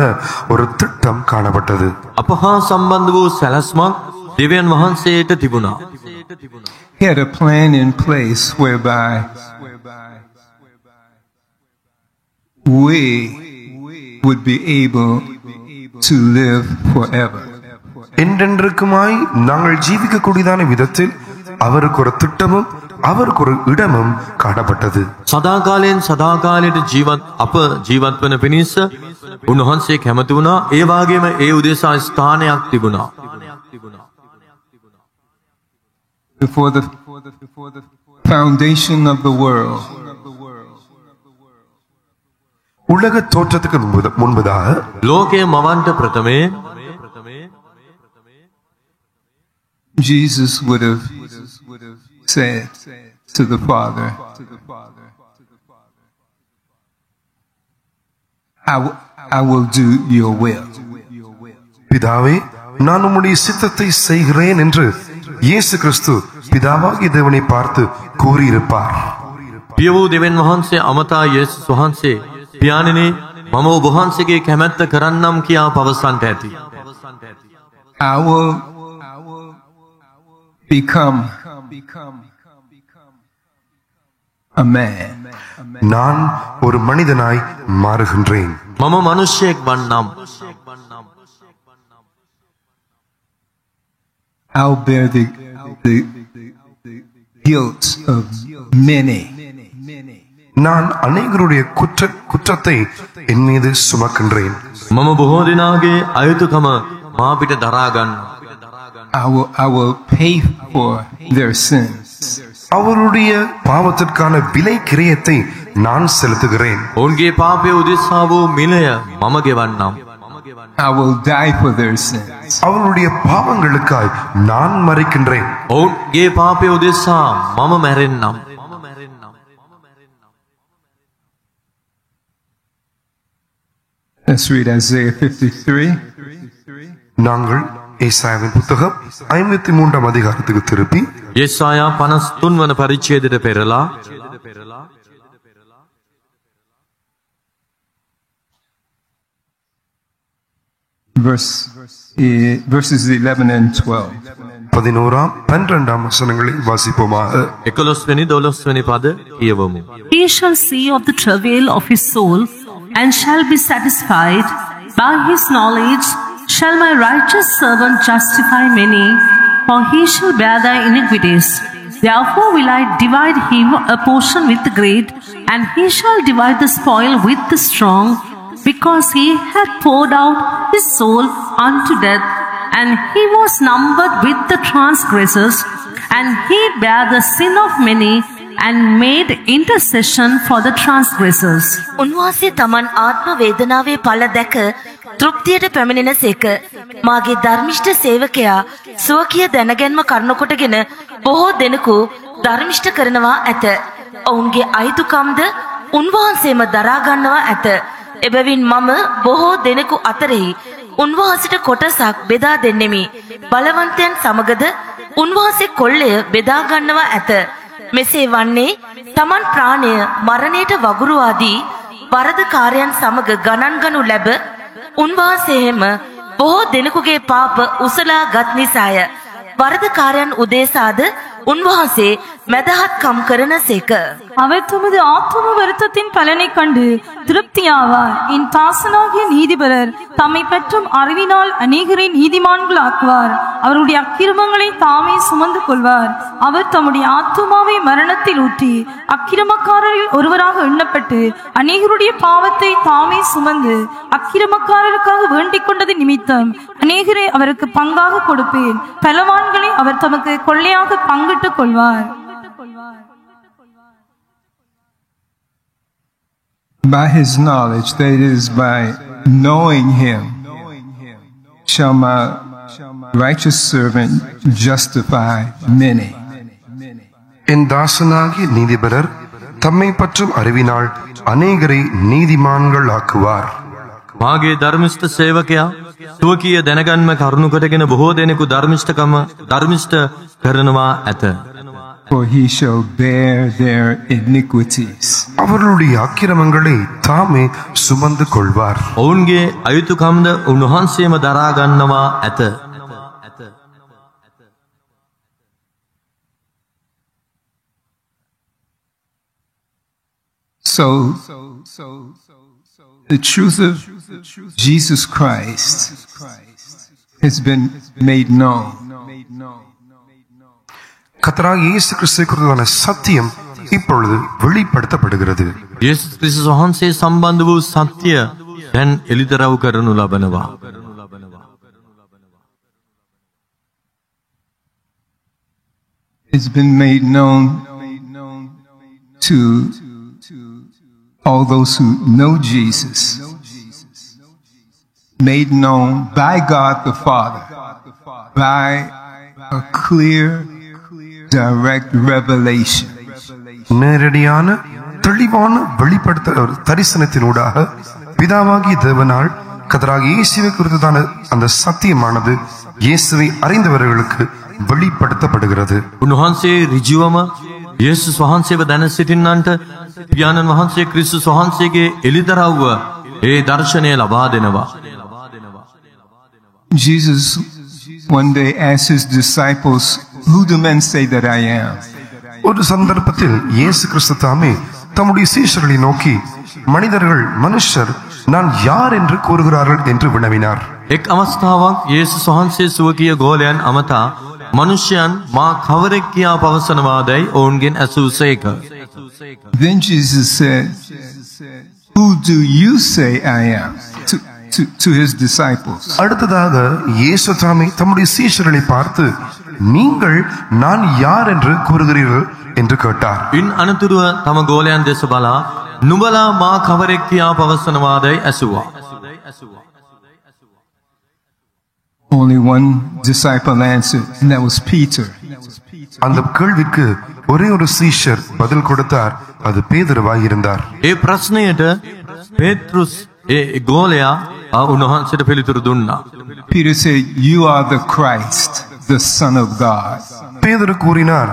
ஒரு திட்டம் காணப்பட்டது. අප හා සම්බන්ධ වූ සැලැස්මක් දෙවියන් වහන්සේට තිබුණා. He had a plan in place whereby we would be able to live forever. என்றென்றுக்குமாய் நாங்கள் ஜீவிக்கக்கூடியதான விதத்தில் அவருக்கு ஒரு திட்டமும் அவருக்கு ஒரு இடமும் காணப்பட்டது. සදාකාලයෙන් සදාකාලයට අප ජීවත් වන පිණිස උන්වහන්සේ කැමති වුණා. ඒ වගේම ඒ උදෙසා ස්ථානයක් තිබුණා. Before the foundation of the world, உலக தோற்றத்துக்கு முன்பதாக ලෝකයේ මවන්ට ප්‍රථමේ Jesus would have said to the Father, I will do your will. பிதாவே, நான் உம்முடைய சித்தத்தை செய்கிறேன் என்று இயேசு கிறிஸ்து பிதாவாகிய தேவனை பார்த்து கூறியிருப்பார். පිය වූ දෙවියන් වහන්සේ අමතා යේසුස් වහන්සේ පියාණෙනි මම ඔබ වහන්සේගේ කැමැත්ත කරන්නම් කියා පවසන්ට ඇති. I will become a man. நான் ஒரு மனிதனாய் மாறுகின்றேன். මම මනුෂ්‍යයෙක් වන්නම්. I'll bear the guilt of many. நான் அநேகருடைய குற்றத்தை என் மீது சுமக்கின்றேன். මම බොහෝ දෙනාගේ අයුතුකම මා පිට දරා ගන්නවා. I will pay for their sins. அவருடைய பாவத்திற்கான விலை கிரயத்தை நான் செலுத்துகிறேன். ඔවුන්ගේ පාපය උදෙසා වූ මිලය මම ගෙවන්නම්. I will die for their sins. அவருடைய பாவங்களுக்காய் நான் மரிக்கின்றேன். ඔවුන්ගේ පාපය උදෙසා මම මැරෙන්නම්. Let's read Isaiah 53. நாங்கள் ஏசாயாவின் புத்தகம் 53ஆம் அதிகாரத்துக்கு திருப்பி යෙසායා 53 වන පරිච්ඡේදයට පෙරලා verses 11 and 12. 11ஆம் 12ஆம் வசனங்களை வாசிப்போமாக. 11 වෙනි 12 වෙනි පද කියවමු. He shall see of the travail of his soul, and shall be satisfied. By his knowledge shall my righteous servant justify many, for he shall bear their iniquities. Therefore will I divide him a portion with the great, and he shall divide the spoil with the strong, because he hath poured out his soul unto death, and he was numbered with the transgressors, and he bare the sin of many, and made intercession for the transgressors. උන්වහන්සේ තමන් ආත්ම වේදනාවේ ඵල දැක තෘප්තියට පැමිණෙන සේක. මාගේ ධර්මිෂ්ඨ සේවකයා සුවකිය දැනගැන්ම කරුණු කොටගෙන බොහෝ දෙනෙකු ධර්මිෂ්ඨ කරනවා ඇත. ඔවුන්ගේ අයිතුකම්ද උන්වහන්සේම දරා ගන්නවා ඇත. එබැවින් මම බොහෝ දෙනෙකු අතරෙහි උන්වහන්සේට කොටසක් බෙදා දෙන්නෙමි. බලවන්තයන් සමගද උන්වහන්සේ කොල්ලය බෙදා ගන්නවා ඇත. මෙසේ වන්නේ තමන් ප්‍රාණය මරණයට වගුරුවාදී වරදකාරයන් සමග ගණන් ගනු ලැබ උන්වහන්සේම බොහෝ දෙනෙකුගේ පාප උසලා ගත් නිසාය. වරදකාරයන් උදේසාද උන්වහන්සේ මැදහත්කම් කරනසේක. அவர் தமது ஆத்தும வருத்தத்தின் பலனை கண்டு திருப்தியாவார். என் தாசனாகிய நீதிபரர் தம்மை பற்றும் அறிவினால் அநேகரை நீதிமான்கள் ஆக்குவார். அவருடைய அக்கிரமங்களை தாமே சுமந்து கொள்வார். அவர் தம்முடைய ஆத்துமாவை மரணத்தில் ஊற்றி அக்கிரமக்காரரில் ஒருவராக எண்ணப்பட்டு அநேகருடைய பாவத்தை தாமே சுமந்து அக்கிரமக்காரருக்காக வேண்டிக் கொண்டது நிமித்தம் அநேகரை அவருக்கு பங்காக கொடுப்பேன். பலவான்களை அவர் தமக்கு கொள்ளையாக பங்கிட்டுக் கொள்வார். By his knowledge, that is, by knowing him, shall my righteous servant justify many. என் தாசனாகிய நீதிபரர் தம்மை பற்றும் அறிவினால் அநேகரை நீதிமான்கள் ஆக்குவார். මාගේ ධර්මිෂ්ඨ සේවකයා සුවකිය දැනගන්ම කරුණු කොටගෙන බොහෝ දෙනෙකු ධර්මිෂ්ඨ කරනවා ඇත. For he shall bear their iniquities. அவர்களுடைய அக்கிரமங்களை தாமே சுமந்து கொள்வார். ඔවුන්ගේ අයුතුකම්ද උන්වහන්සේම දරා ගන්නවා ඇත. So the truth of Jesus Christ has been made known. கர்த்தராகிய இயேசு கிறிஸ்துவை குறித்தான சத்தியம் இப்பொழுது வெளிப்படுத்தப்படுகிறது. යේසුස් ක්‍රිස්තුස් වහන්සේ සම්බන්ධ වූ සත්‍ය දැන් එළිදරව් කරනු ලබනවා. It's been made known to all those who know Jesus, made known by God the Father, by a clear, direct revelation. நேரடியான தெளிவான வெளிப்படுத்த தரிசனத்தினூடாக பிதாவாகிய தேவனால் கர்த்தராகிய இயேசுவை குறித்ததான அந்த சத்தியமானது இயேசுவை அறிந்தவர்களுக்கு வெளிப்படுத்தப்படுகிறது. උන්වහන්සේ ඍජුවම යේසුස් වහන්සේව දැන සිටින්නන්ට පියාණන් වහන්සේ ක්‍රිස්තුස් වහන්සේගේ එළිදරව්ව ඒ දර්ශනය ලබා දෙනවා. Jesus one day asked his disciples, "Who do men say that I am?" ஒரு சந்தர்ப்பத்தில் இயேசு கிறிஸ்து தாமே தம்முடைய சீஷர்களை நோக்கி மனுஷர் நான் யார் என்று கூறுகிறார்கள் என்று வினவினார். එක් අවස්ථාවක් යේසුස් වහන්සේ සුවකිය ගෝලයන් අමතා මනුෂ්‍යයන් මා කවරෙක් කියා පවසනවාදයි ඔවුන්ගෙන් ඇසූසේක. Then Jesus said, "Who do you say I am?" to his disciples. அடுத்ததாக இயேசு தாமே தம்முடைய சீஷர்களை பார்த்து நீங்கள் நான் யார் என்று கூறுகிறீர்கள் என்று கேட்டார். ඉන් අනතුරුව තම ගෝලයන් දෙස බලා නුඹලා මා කවරෙක් කියා පවසනවාදයි ඇසුවා. Only one disciple answered, and that was Peter. அந்த கேள்விக்கு ஒரே ஒரு சீஷர் பதில் கொடுத்தார், அது பேதுருவாய் இருந்தார். ඒ ප්‍රශ්නයට පේත්‍රුස් ඒ ගෝලයා උන්වහන්සේට පිළිතුරු දුන්නා. Peter said, "You are the Christ, the Son of God." பேதுரு கூறினார்,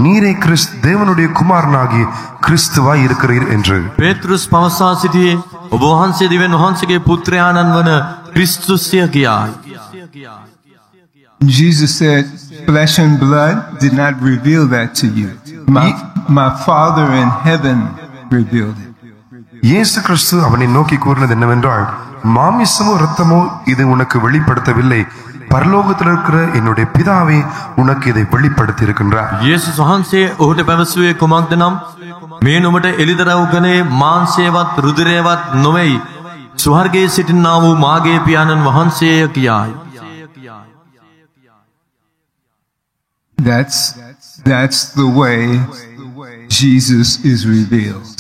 நீரே தேவனுடைய குமாரனாகிய கிறிஸ்துவாய் இருக்கிறீர் என்று. පේත්‍රුස් පවසා සිටියේ ඔබ වහන්සේ දෙවියන් වහන්සේගේ පුත්‍රයාණන් වන ක්‍රිස්තුස්ය කියායි. Jesus said, "Flesh and blood did not reveal that to you. My Father in heaven revealed it." இயேசு கிறிஸ்து அவனை நோக்கி கூறினது என்னவென்றால், மாமிசமோ இரத்தமோ இது உனக்கு வெளிப்படுத்தவில்லை, பரலோகத்தில் இருக்கிற என்னுடைய பிதாவே உனக்கு இதை வெளிப்படுத்தி இருக்கின்றார். යේසුස් වහන්සේ ඔහුට පැවසුවේ කුමක්ද නම්, මේ නුඹට එළිදරව් කළේ මාංශයවත් රුධිරයවත් නොවේයි, ස්වර්ගයේ සිටිනා වූ මාගේ පියාණන් වහන්සේය කියායි. That's the way Jesus is revealed.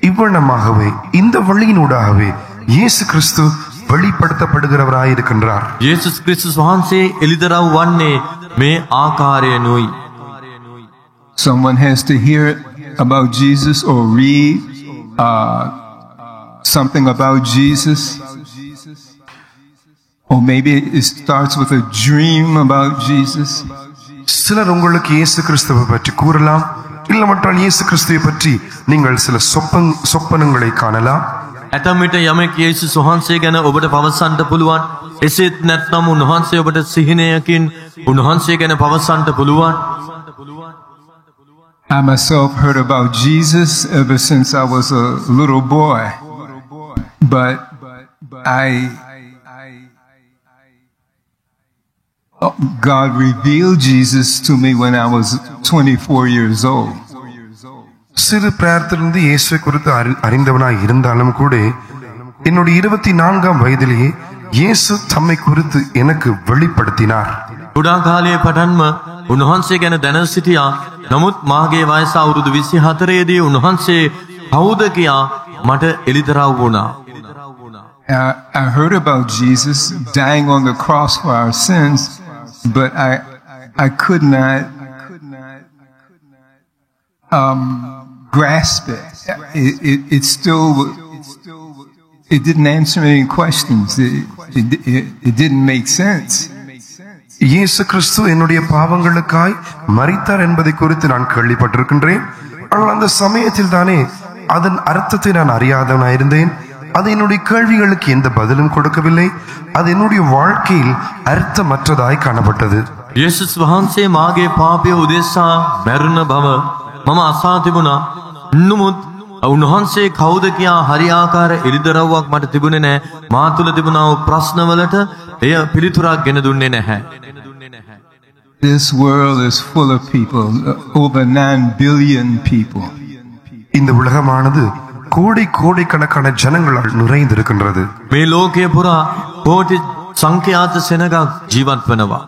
இவ்வளமாகவே இந்த வழியினூடாகவே இயேசு கிறிஸ்து வெளிப்படுத்தப்படுகிறவராயிருக்கின்றார். යේසුස් ක්‍රිස්තුස් වහන්සේ එළිදරව් වන්නේ මේ ආකාරයෙන්ුයි. Someone has to hear about Jesus or read something about Jesus, or maybe it starts with a dream about Jesus. சிலர் உங்களுக்கு இயேசு கிறிஸ்துவை பற்றி கூறலாம், இல்லமற்றால் இயேசு கிறிஸ்துவை பற்றி நீங்கள் சில சொப்பனங்களை காணலாம். ඇතැම් විට යමෙක් යේසුස් වහන්සේ ගැන ඔබට පවසන්නට පුළුවන්. එසේත් නැත්නම් උන්වහන්සේ ඔබට සිහිනයකින් උන්වහන්සේ ගැන පවසන්නට පුළුවන්. I myself heard about Jesus ever since I was a little boy, but God revealed Jesus to me when I was 24 years old. சிறு பிராயத்திலிருந்து இயேசுவை குறித்து அறிந்தவனாய் இருந்தாலும் கூட என்னுடைய 24ஆம் வயதிலேயே இயேசு தம்மை குறித்து எனக்கு வெளிப்படுத்தினார். කුඩා කාලයේ පටන්ම උන්වහන්සේ ගැන දැන සිටියා. නමුත් මාගේ වයස අවුරුදු 24 දී උන්වහන්සේ කවුද කියා මට එළිදරව් වුණා. I heard about Jesus dying on the cross for our sins, but I could not grasp it. It still didn't answer any questions. It didn't make sense. இயேசு கிறிஸ்து என்னுடைய பாவங்களுக்காய் மரித்தார் என்பதை குறித்து நான் கேள்விப்பட்டிருக்கின்றேன். ஆனால் அந்த சமயத்தில் தானே அதன் அர்த்தத்தை நான் அறியாதவனாயிருந்தேன். அது என்னுடைய கேள்விகளுக்கு எந்த பதிலும் கொடுக்கவில்லை. அது என்னுடைய வாழ்க்கையில் அர்த்தமற்றதாய் காணப்பட்டது. යේසුස් වහන්සේ මාගේ පාපය උදෙසා මැරුණ බව මම අසා තිබුණා. නමුත් උන්වහන්සේ කවුද කියා හරියාකාර එළිදරව්වක් මට තිබුණේ නැහැ. මා තුළ තිබුණා වූ ප්‍රශ්නවලට එය පිළිතුරක් ගෙන දුන්නේ නැහැ. This world is full of people, over 9 billion people. இந்த உலகமானது கோடிக்கணக்கான ஜனங்களால் நிறைந்திருக்கின்றது. මේ ලෝකයේ පුරා කෝටි සංඛ්‍යාත සෙනගක් ජීවත් වෙනවා.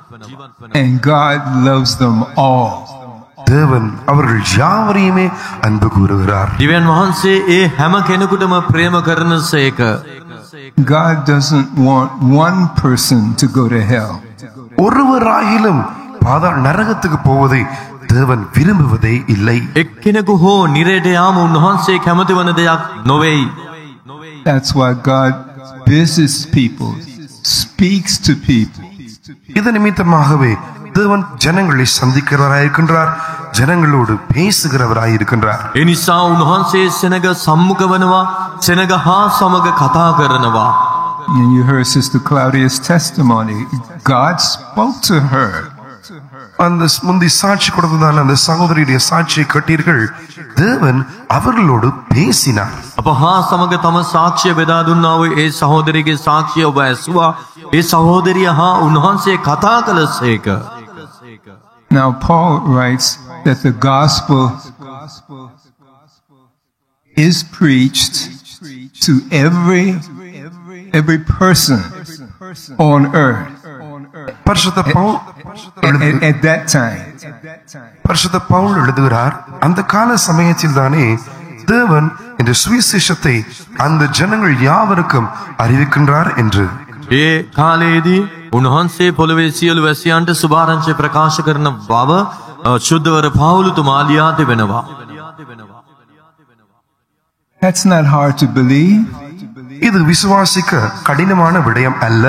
And God loves them all. தேவன் அவர்கள் யாவரையுமே அன்பு கூறுகிறார். දිව්‍යන් වහන්සේ ඒ හැම කෙනෙකුටම ප්‍රේම කරනසේක. God doesn't want one person to go to hell. ஒருவராயிலும் பாதாள நரகத்துக்கு போவதை தேவன் விரும்புவதே இல்லை. එක්කෙනෙකු හෝ නිරයට යාම උන්වහන්සේ කැමති වන දෙයක් නොවේයි. That's why God visits people, speaks to people. இது நிமித்தமாகவே தேவன் ஜனங்களை சந்திக்கிறவராயிருக்கின்றார், ஜனங்களோடு பேசுகிறவராயிருக்கின்றார். ඒ නිසා උන්වහන්සේ සෙනග සම්මුඛ වෙනවා, සෙනග හා සමග කතා කරනවා. And you heard Sister Claudia's testimony. God spoke to her. அந்த முந்தி சாட்சி கொடுத்ததான அந்த சகோதரியுடைய சாட்சியை கேட்டீர்கள். தேவன் அவர்களோடு பேசினார். අප හා සමග තම සාක්ෂිය බෙදා දුන්නා වූ ඒ සහෝදරියගේ සාක්ෂිය ඔබ ඇසුවා. ඒ සහෝදරිය හා උන්වහන්සේ කතා කළසේක. Now Paul writes that the gospel is preached to every person on earth பரிசுத்த பவுல் at that time. பரிசுத்த பவுல் எழுதுகிறார், அந்த கால சமயத்தில் தானே தேவன் இந்த சுவிசேஷத்தை அந்த ஜனங்கள் யாவருக்கும் அறிவிக்கின்றார் என்று. ඒ කාලයේදී උන්වහන්සේ පොළවේ සියලු වැසියන්ට සුභාරංචිය ප්‍රකාශ කරන බව ශුද්ධවර පාවුලුතුමා ලියා තිබෙනවා. That's not hard to believe. இது விசுவாசிக்க கடினமான விடயம் அல்ல.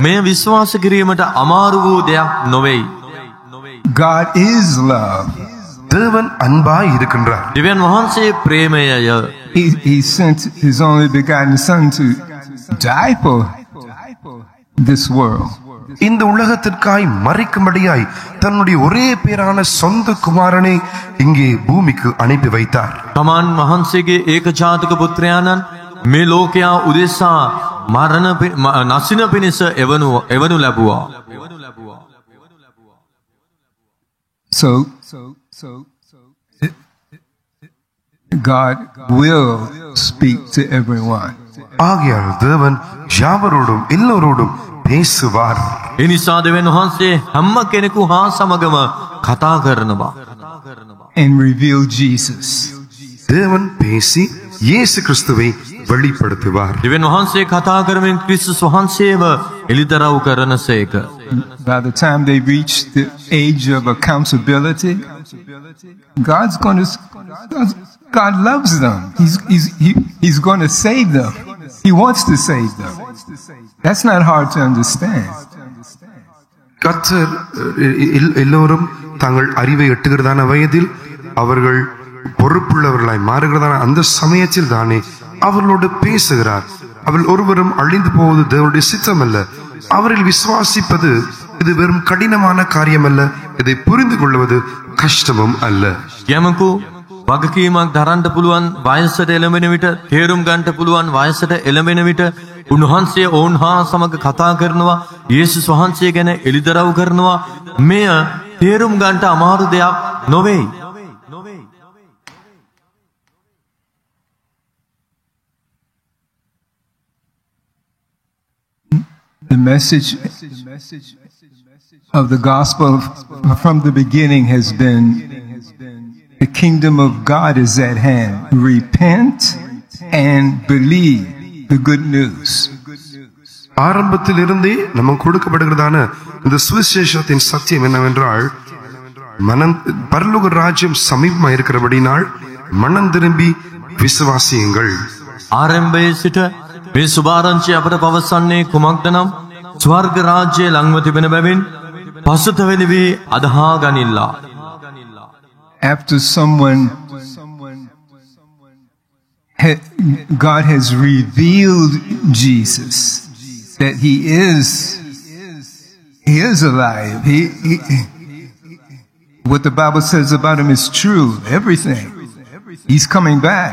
මේ විශ්වාස කිරීමට අමාරු වූ දෙයක් නොවේයි. God is love. தேவன் அன்பாய் இருக்கின்றார். දිව්‍යන් වහන්සේ ප්‍රේමයය. He sent his only begotten son to die for this world. இந்த உலகத்திற்காய் மறிக்கும்படியாய் தன்னுடைய ஒரே பேரான சொந்த குமாரனை இங்கே பூமிக்கு அனுப்பி வைத்தார். තමන් වහන්සේගේ ඒකජාතක පුත්‍රයාණන් මේ ලෝකයා උදෙසා නසින පිණිස එවනු ලැබුවා. So God will speak to everyone. ஆகையால் தேவன் யாவரோடும் எல்லோரோடும் பேசுவார். ඒ නිසා දෙවියන් වහන්සේ හැම කෙනෙකු හා සමගම කතා කරනවා. And reveal Jesus. தேவன் பேசி இயேசு கிறிஸ்துவை வெளிப்படுத்துவார். දෙවියන් වහන්සේ කතා කරමින් ක්‍රිස්තුස් වහන්සේව එළිදරව් කරනසේක. By the time they reach the age of accountability, God loves them. He's going to save them. He wants to save them. That's not hard to understand. கர்த்தர் எல்லோரும் தங்கள் அறிவை எட்டுகிறதான வயதில் அவர்கள் பொறுப்புள்ளவர்களாய் மாறுகிறதான அந்த சமயத்தில் தானே அவர்களோடு பேசுகிறார். அவள் ஒருவரும் அழிந்து போவது தேவனுடைய சித்தம் அல்ல. அவரில் விசுவாசிப்பது இது வெறும் கடினமான காரியம் அல்ல. இதை புரிந்து கொள்வது கஷ்டமும் அல்ல. යමකු වගකීමක් දරන්න පුළුවන් වයසට එළඹෙන විට තේරුම් ගන්නට පුළුවන් වයසට එළඹෙන විට උන්වහන්සේ ඔවුන් හා සමග කතා කරනවා. යේසුස් වහන්සේ ගැන එළිදරව් කරනවා. මෙය තේරුම් ගන්නට අමාරු දෙයක් නොවේ. The message of the gospel from the beginning has been the kingdom of God is at hand. Repent and believe the good news. ஆரம்பத்தில் இருந்தே நமக்கு கொடுக்கப்படுகிறதான இந்த சுவிசேஷத்தின் சத்தியம் என்னவென்றால் பரலோக ராஜ்யம் சமீபமாக இருக்கிறபடினால் மனம் திரும்பி விசுவாசியுங்கள். ආරම්භයේ සිට මේ සුභාරංචිය අපට පවසන්නේ කුමක්ද නම් ස්වර්ග රාජ්‍යය ළඟව තිබෙන බැවින් පසුතැවෙලි වී අදහා ගනිල්ලා. After God has revealed Jesus, that he is alive. What the Bible says about him is true. Everything. He's coming back.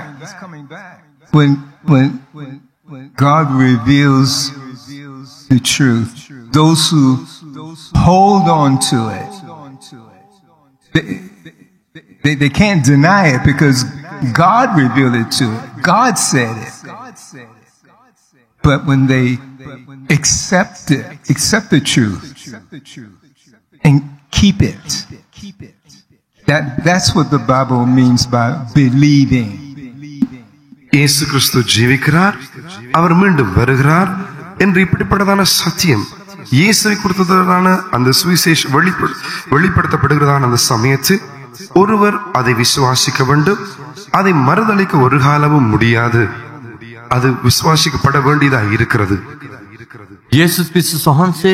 When God reveals the truth, those who hold on to it, they can't deny it because God revealed it to it. God said it. But when they accept the truth and keep it, that's what the Bible means by believing. இயேசு கிறிஸ்து ஜீவிக்கிறார், அவர் மீண்டும் வருகிறார் என்று இப்படிப்பட்டதான சத்தியம் இயேசுவை கொடுத்ததான அந்த சுவிசேஷம் வெளிப்படுத்தப்படுகிறதான அந்த சமயத்தில் ஒருவர் அதை விசுவாசிக்க வேண்டும். அதை மறுதளிக்க ஒரு காலமும் முடியாது. அது விசுவாசிக்கப்பட வேண்டியதாக இருக்கிறது. යේසුස් ක්‍රිස්තුස් වහන්සේ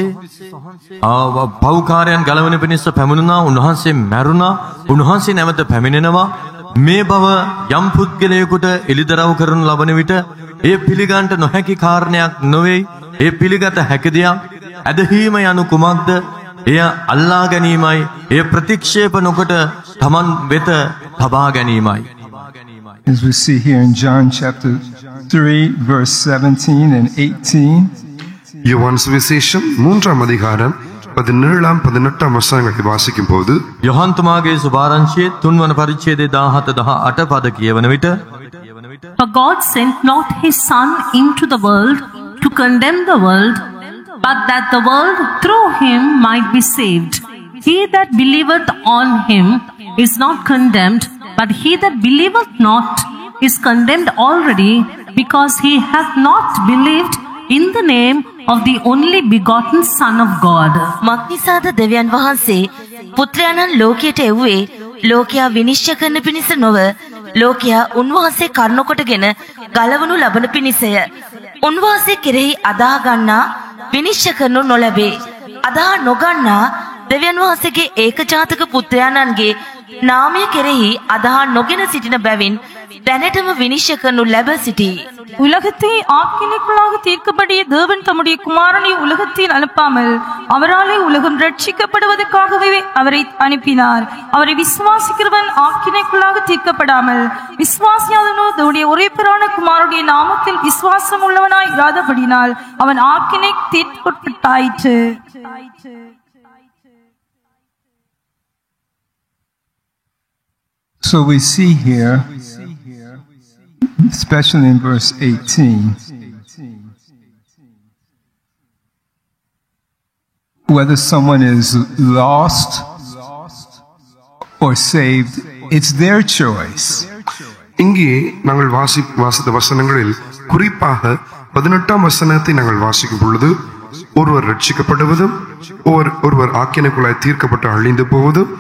පව්කාරයන් ගලවන පිණිස පැමුණුණා. උන්වහන්සේ මැරුණා. උන්වහන්සේ නැවත පැමිණෙනවා. මේ බව යම් පුද්ගලයෙකුට එළිදරව් කරනු ලබන විට ඒ පිළිගන්නට නොහැකි කාරණයක් නොවේ. ඒ පිළිගත හැකි දෙයක්. ඇදහිීම යනු කුමක්ද? එය අල්ලා ගැනීමයි. එය ප්‍රතික්ෂේප නොකොට තමන් වෙත තබා ගැනීමයි. As we see here in John chapter 3 verse 17 and 18, யோவான் சுவிசேஷம் 3ஆம் அதிகாரம் 17 18 වසනங்களை வாசிக்கும் போது යොහන් තුමාගේ සුභාරංචියේ 3 වන පරිච්ඡේදයේ 17 18 පද කියවන විට For God sent not his Son into the world to condemn the world, but that the world through him might be saved. He that believeth on him is not condemned, but he that believeth not is condemned already, because he hath not believed in the name of the only begotten Son of God. මක්නිසාද දෙවියන් වහන්සේ පුත්‍රයාණන් ලෝකයට එව්වේ ලෝකයා විනිශ්චය කරන පිණිස නොව ලෝකයා උන්වහන්සේ කරුණකොටගෙන ගලවනු ලබන පිණිසය. උන්වහන්සේ කෙරෙහි අදා ගන්නා විනිශ්චය කරනු නොලැබේ. අදා නොගන්නා දෙවියන් වහන්සේගේ ඒකජාතක පුත්‍රයාණන්ගේ නාමය කෙරෙහි අදා නොගෙන සිටින බැවින් දැනටම විනිශ්චය කරනු ලැබ සිටී. உலகத்தை ஆக்கினைக்குள்ளாக தீர்க்கப்படிய தேவன் தம்முடைய குமாரனை உலகத்தில் அனுப்பாமல் அவராலே உலகம் ரட்சிக்கப்படுவதற்காகவே அவரை அனுப்பினார். அவரை விசுவாசிக்கிறவன் ஆக்கினைக்குள்ளாக தீர்க்கப்படாமல் விசுவாசியாதனோ தன்னுடைய ஒரே பேரான குமாரனுடைய நாமத்தில் விசுவாசம் உள்ளவனாய் இராதபடினால் அவன் ஆக்கினை தீர்க்கப்பட்டாயிற்று. So we see here, especially in verse 18, whether someone is lost or saved, it's their choice. இங்கே நாங்கள் வாசித்த வசனங்களில் குறிப்பாக 18ஆம் வசனத்தை நாங்கள் வாசிக்கும் பொழுது ஒருவர் ரட்சிக்கப்படுவதும் ஒருவர் ஆக்கினைக்குள்ளாய் தீர்க்கப்பட்டு அழிந்து போவதும்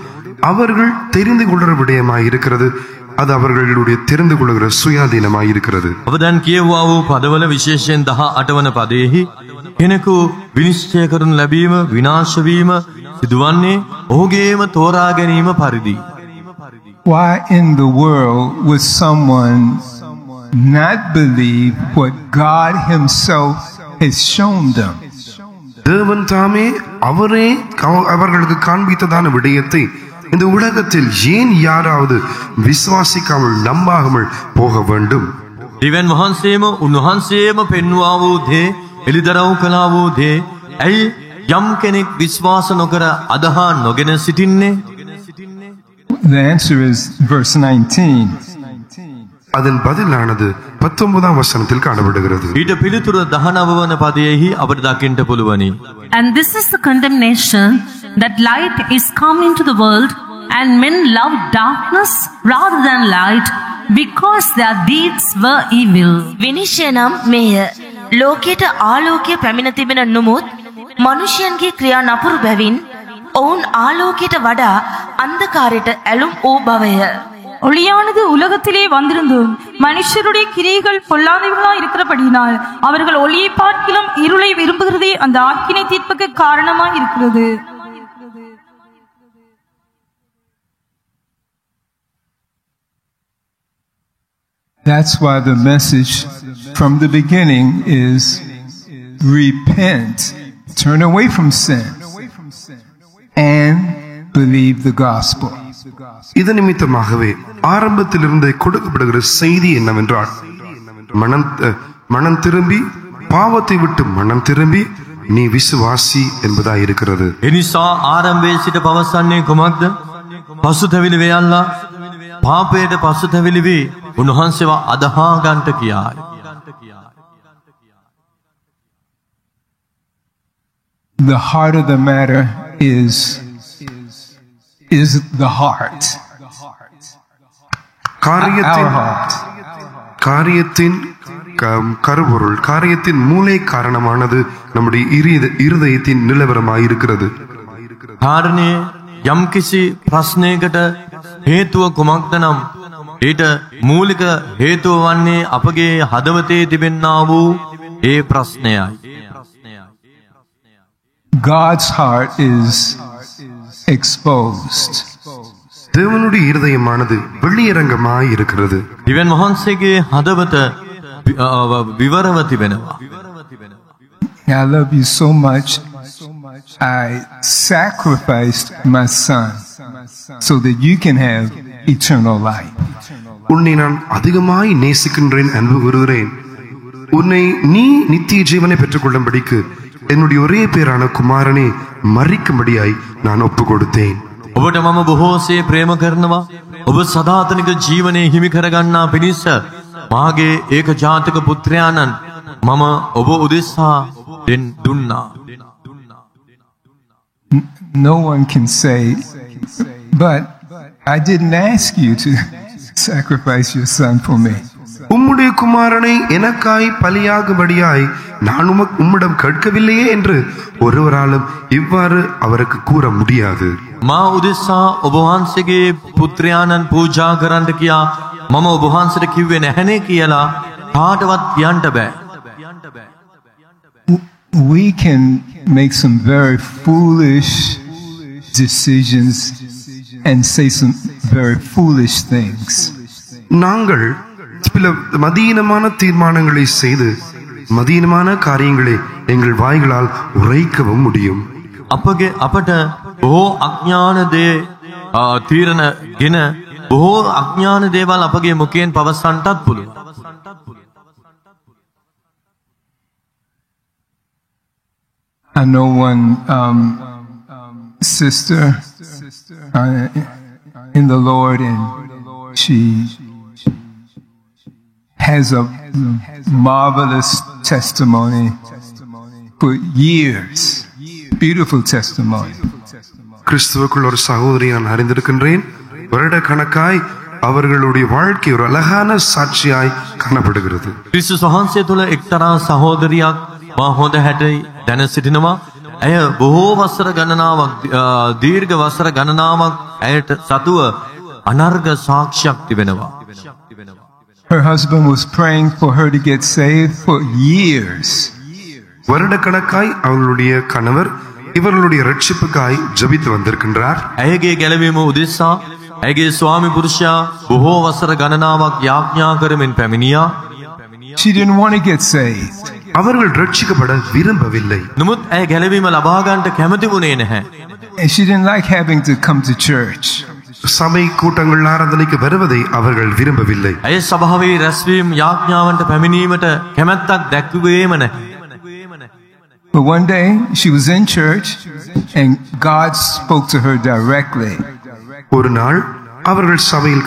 அவர்கள் தெரிந்து கொள்கிற விடயமாய் இருக்கிறது. அது அவர்களுடைய தெரிந்து கொள்கிற சுயாதீனமாய் இருக்கிறது. අවදන් කියවුවා වූ පදවල විශේෂයෙන් 18 වන පදයේහි කෙනෙකු විනිශ්චය කරනු ලැබීම විනාශ වීම සිදුවන්නේ ඔහුගේම තෝරා ගැනීම පරිදි. Why in the world would someone not believe what God himself has shown them? தேவன் தாமே அவர்களுக்கு காண்பித்ததான விடயத்தை இந்த உலகத்தில் ஏன் யாராவது விசுவாசிக்காமல் நம்பாமல் போக வேண்டும்? දිවැන් වහන්සේම උන්වහන්සේම පෙන්වා වූ දේ එලිදරව් කළා වූ දේ ඇයි යම් කෙනෙක් විශ්වාස නොකර අදහා නොගෙන සිටින්නේ? The answer is verse 19. அதன் பதிலானது 19ஆம் வசனத்தில் காணப்படுகிறது. ඊට පිළිතුර 19 වන පදයේහි අපට දකින්න පුළුවනි. And this is the condemnation, that light is come into the world, and men love darkness rather than light, because their deeds were evil. විනිශ්චය නම් මේය. ලෝකයට ආලෝකය පැමිණ තිබෙන නමුත් මනුෂ්‍යයන්ගේ ක්‍රියා නපුරු බැවින් ඔවුන් ආලෝකයට වඩා අන්ධකාරයට ඇලුම් වූ බවය. ஒளியானது உலகத்திலே வந்திருந்தும் மனுஷருடைய கிரியைகள் பொல்லாதவர்களாய் இருக்கிறபடியினால் அவர்கள் ஒளியை பார்க்கிலும் இருளை விரும்புகிறதே அந்த ஆக்கினை தீர்ப்புக்கு காரணமாய் இருக்கிறது. That's why the message from the beginning is repent, turn away from sin, and believe the gospel. இது நிமித்தமாகவே ஆரம்பத்திலிருந்து கொடுக்கப்படுகிற செய்தி என்னவென்றால் மனம் திரும்பி பாவத்தை விட்டு மனம் திரும்பி நீ விசுவாசி என்பதா இருக்கிறது. එනිසා ආරම්භයේ සිට පවසන්නේ කුමක්ද? පසුතැවිලි වේයල්ලා පාපයට පසුතැවිලි වී උන්වහන්සේව අදහා ගන්නට කියායි. The heart of the matter is the heart. காரியத்தின் கருபொருள், காரியத்தின் மூலை காரணமானது நம்முடைய இருதயத்தின் நிலவரமாயிருக்கிறது. කාරණේ යම්කිසි ප්‍රශ්නයකට හේතුව කුමක්ද නම් ඊට මූලික හේතුව වන්නේ අපගේ හදවතේ තිබෙනා වූ ඒ ප්‍රශ්නයයි. God's heart is exposed. தேவனுடைய இருதயமானது வெளியரங்கமாய் இருக்கிறது. දිවැන් වහන්සේගේ හදවත විවරව තිබෙනවා. I love you so much. I sacrificed my son so that you can have eternal life. உன்னை நான் அதிகமாய் நேசிக்கின்றேன், அன்பு கூறுகிறேன். உன்னை நீ நித்திய ஜீவனை பெற்றுக்கொள்ளும்படிக்கு என்னுடைய ஒரே பேரான குமாரனை மறிக்கும்படியாய் நான் ஒப்பு கொடுத்தேன். ඔබට මම බොහෝසේ ප්‍රේම කරනවා. ඔබ සදාතනික ජීවනයේ හිමි කරගන්නා පිණිස මාගේ ඒක ජාතක පුත්‍රයාණන් මම ඔබ උදෙසා දුන්නා. No one can say, but I didn't ask you to sacrifice your son for me. உம்முடைய குமாரனை எனக்காய் பலியாகும்படியாய் நான் உம்மிடம் கேட்கவில்லையே என்று ஒருவராலும் இவ்வாறு அவருக்கு கூற முடியாது. මා උදෙසා ඔබ වහන්සේගේ පුත්‍රයාණන් පූජා කරන්න කියා මම ඔබ වහන්සේට කිව්වේ නැහනේ කියලා කාටවත් කියන්න බෑ. We can make some very foolish decisions and say some very foolish things. நாங்கள் சில மதீனமான தீர்மானங்களை செய்து மதீனமான காரியங்களை எங்கள் வாய்களால் உரைக்கவும் முடியும். අපගේ අපට බොහෝ අඥාන දේ තීරණ ගෙන බොහෝ අඥාන දේවල් අපගේ මුඛයෙන් පවසන්නටත් පුළුවන්. I know one sister in the Lord, and she has a marvelous testimony for years. Beautiful testimony. கிறிஸ்துவுக்குள் ஒரு சகோதரி நான் அறிந்திருக்கின்றேன். வருட கணக்காய் அவர்களுடைய வாழ்க்கை ஒரு அழகான சாட்சியாய் காணப்படுகிறது. ක්‍රිස්තුස් වහන්සේ තුළ එක්තරා සහෝදරියක් මා හොඳ හැටි දැන සිටිනවා. ඇය බොහෝ වසර ගණනාවක් දීර්ඝ වසර ගණනාවක් ඇයට සතුව අනර්ග සාක්ෂියක් තිබෙනවා. Her husband was praying for her to get saved for years. வருட கணக்காய் அவர்களுடைய கணவர் இவர்களுடைய ரட்சிப்புக்காய் ஜெபித்து வந்திருக்கின்றார். ඇයගේ ගැලවීම උදෙසා ඇයගේ ස්වාමි පුරුෂයා බොහෝ වසර ගණනාවක් යාඥා කරමින් පැමිණියා. She didn't want to get saved. அவர்கள் ரட்சிக்கப்பட விரும்பவில்லை. නමුත් ඇය ගැලවීම ලබා ගන්නට කැමති වුණේ නැහැ. And she didn't like having to come to church. சபை கூட்டங்கள் ஆராதனைக்கு வருவதை அவர்கள் விரும்பவில்லை. ඇය සභාවේ රැස්වීම යාඥාවන්ට පැමිණීමට කැමැත්තක් දැක්වුවේම නැහැ. But one day she was in church and God spoke to her directly. ஒரு நாள் அவர்கள் சபையில்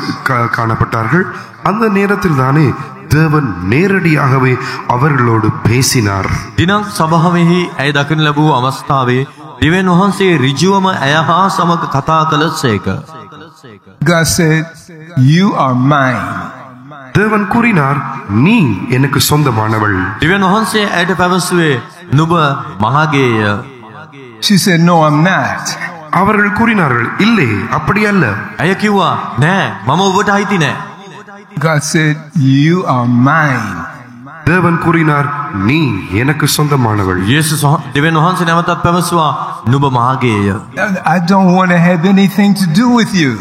காணப்பட்டார்கள். அந்த நேரத்தில் தானே தேவன் நேரடியாகவே அவர்களோடு பேசினார். දිනක් සභාවෙහි ඇය දකින ලැබූ අවස්ථාවේ දෙවියන් වහන්සේ ඍජුවම ඇය හා සමග කතා කළසේක. God said, "You are mine." தேவன் கூறினார், நீ எனக்கு சொந்தமானவள். දෙවියන් වහන්සේ ඇයට පැවසුවේ නුඹ මහගේය. She said, "No, I'm not." அவர்கள் கூறினார்கள், இல்லை அப்படி அல்ல. ඇය කිව්වා නෑ මම ඔබට අයිති නෑ. God said, "You are mine." தேவன் கூறினார், நீ எனக்கு சொந்தமானவள். යේසුස් දෙවියන් වහන්සේ නැවතත් පැවසුවා නුඹ මහගේය. I don't want to have anything to do with you.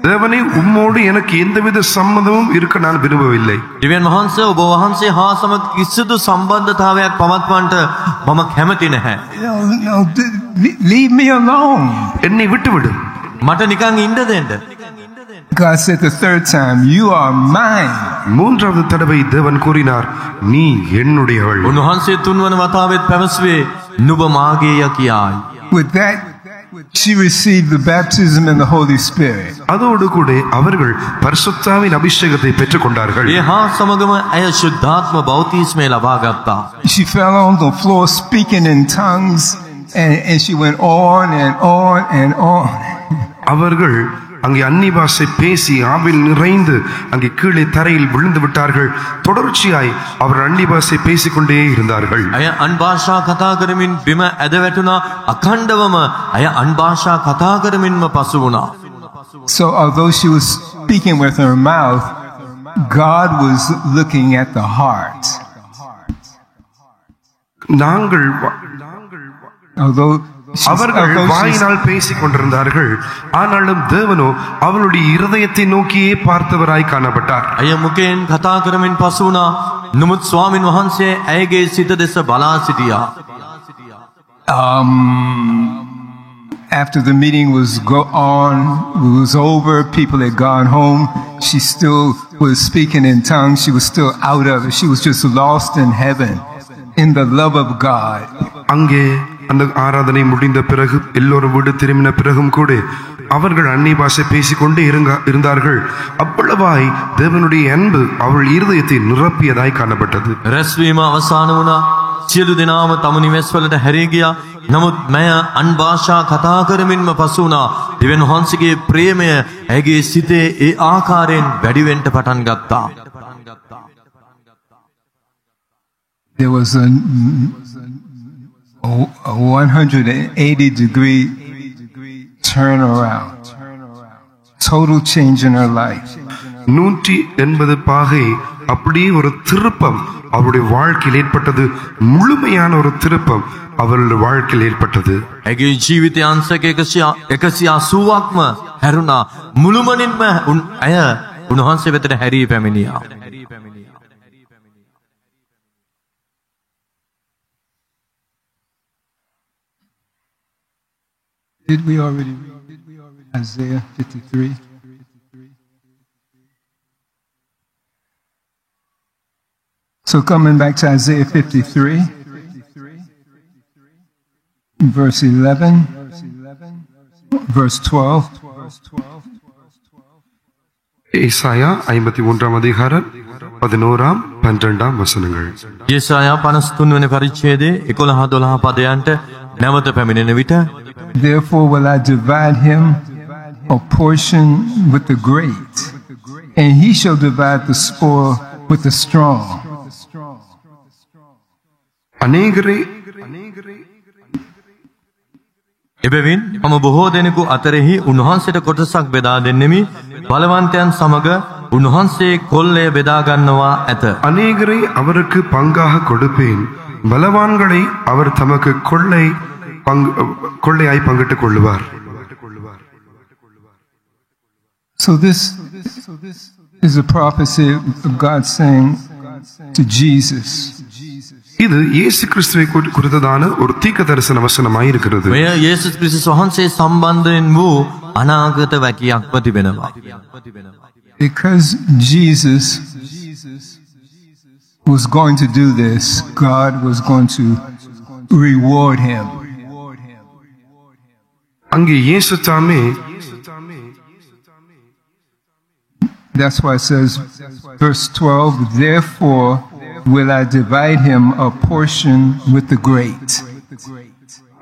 தேவனே, உம்மோடு எனக்கு எந்தவித சம்மதமும் இருக்க நான் விரும்பவில்லை. දෙවියන් වහන්සේ ඔබ වහන්සේ හා සමග කිසිදු සම්බන්ධතාවයක් පවත්වන්නට මම කැමති නැහැ. No, leave me alone. என்னை விட்டுவிடு. මට නිකන් ඉන්න දෙන්න. God said the third time, "You are mine." மூன்றாவது தடவை தேவன் கூறினார், நீ என்னுடையவள். උන්වහන්සේ තුන්වන වතාවෙත් පැවසුවේ නුඹ මාගේය කියායි. With that, she received the baptism in the Holy Spirit. அதோடு கூட அவர்கள் பரிசுத்தாவின் அபிஷேகத்தை பெற்றுக் கொண்டார்கள். ඒ හා සමගම ඇය ශුද්ධාත්ම බෞතිස්මය ලබා ගත්තා. She fell on the floor speaking in tongues, and she went on and on and on. அவர்கள் அங்கே அந்நிய பாஷை பேசி ஆவில் நிறைந்து அங்கே கீழே தரையில் விழுந்து விட்டார்கள். தொடர்ச்சியாய் அவர் அந்நிய பாஷை பேசிக்கொண்டே இருந்தார்கள். ඇය අන් භාෂා කතා කරමින් බිම ඇද වැටුණා. අඛණ්ඩවම ඇය අන් භාෂා කතා කරමින්ම පසු වුණා. So although she was speaking with her mouth, God was looking at the heart. அவர்கள் வாயினால் பேசிக் கொண்டிருந்தார்கள். ஆனாலும் தேவனோ அவளுடைய இருதயத்தை நோக்கியே பார்த்தவராய் காணப்பட்டார். ඇය මුකෙන් කතා කරමින් පසු වුණා. නමුත් ස්වාමින් වහන්සේ ඇයගේ සිත දෙස බලා සිටියා. After the meeting was over, people had gone home. She still was speaking in tongues. She was still out of it. She was just lost in heaven, in the love of God. அங்கே அந்த ஆராதனை முடிந்த பிறகு எல்லோரும் வீடு திரும்பின பிறகும் கூட அவர்கள் அந்நிய பாஷை பேசிக்கொண்டே இருந்தார்கள். அவ்வளவாய் தேவனுடைய அன்பு அவள் இருதயத்தை நிரப்பியதாய் காணப்பட்டது. රැස්වීම අවසන් වුණා. සියලු දෙනාම තම නිවෙස් වලට හැරී ගියා. නමුත් මය අන් භාෂා කතා කරමින්ම පසු වුණා. දෙවියන් වහන්සේගේ ප්‍රේමය ඇගේ සිතේ ඒ ආකාරයෙන් වැඩි වෙන්න පටන් ගත්තා. There was a 180-degree turnaround, total change in her life. 180 பாகை அப்படியே ஒரு திருப்பம் அவருடைய வாழ்க்கையில் ஏற்பட்டது. முழுமையான ஒரு திருப்பம் அவருடைய வாழ்க்கையில் ஏற்பட்டது. ඇගේ ජීවිතය අංශක 180ක්ම හැරුණා. මුළුමනින්ම ඇය උන්වහන්සේ වෙතට හැරී පැමිණියා. Did we already read Isaiah 53? So coming back to Isaiah 53, verse 11, verse 12. ஏசாயா 51 அதிகாரம் 11 12 වසනங்கள். යෙසායා 53 වෙනි පරිච්ඡේදයේ 11 12 පදයන්ට නැවත පැමිණෙන විට Therefore will I divide him a portion with the great, and he shall divide the spoil with the strong. අනේකරේ එබැවින් මම බොහෝ දෙනෙකු අතරෙහි උන්වහන්සේට කොටසක් බෙදා දෙන්නෙමි. බලවන්තයන් සමග උන්වහන්සේ කොල්ලය බෙදා ගන්නවා ඇත. அநேகரை அவருக்கு பங்காக கொடுப்பேன், பலவான்களை அவர் தமக்கு கொள்ளையாய் பங்கிட்டுக் கொள்ளுவார். So this is a prophecy of God saying to Jesus, இது இயேசு கிறிஸ்துவை குறித்ததான ஒரு தீர்க்க தரிசன வசனமாய் இருக்கிறது. මෙය යේසුස් ක්‍රිස්තුස් වහන්සේ සම්බන්ධයෙන් වූ අනාගත වැකියක්ව තිබෙනවා. because Jesus was going to do this, God was going to reward him. அங்கே இயேசு தாமே, that's why it says, verse 12, therefore will I divide him a portion with the great.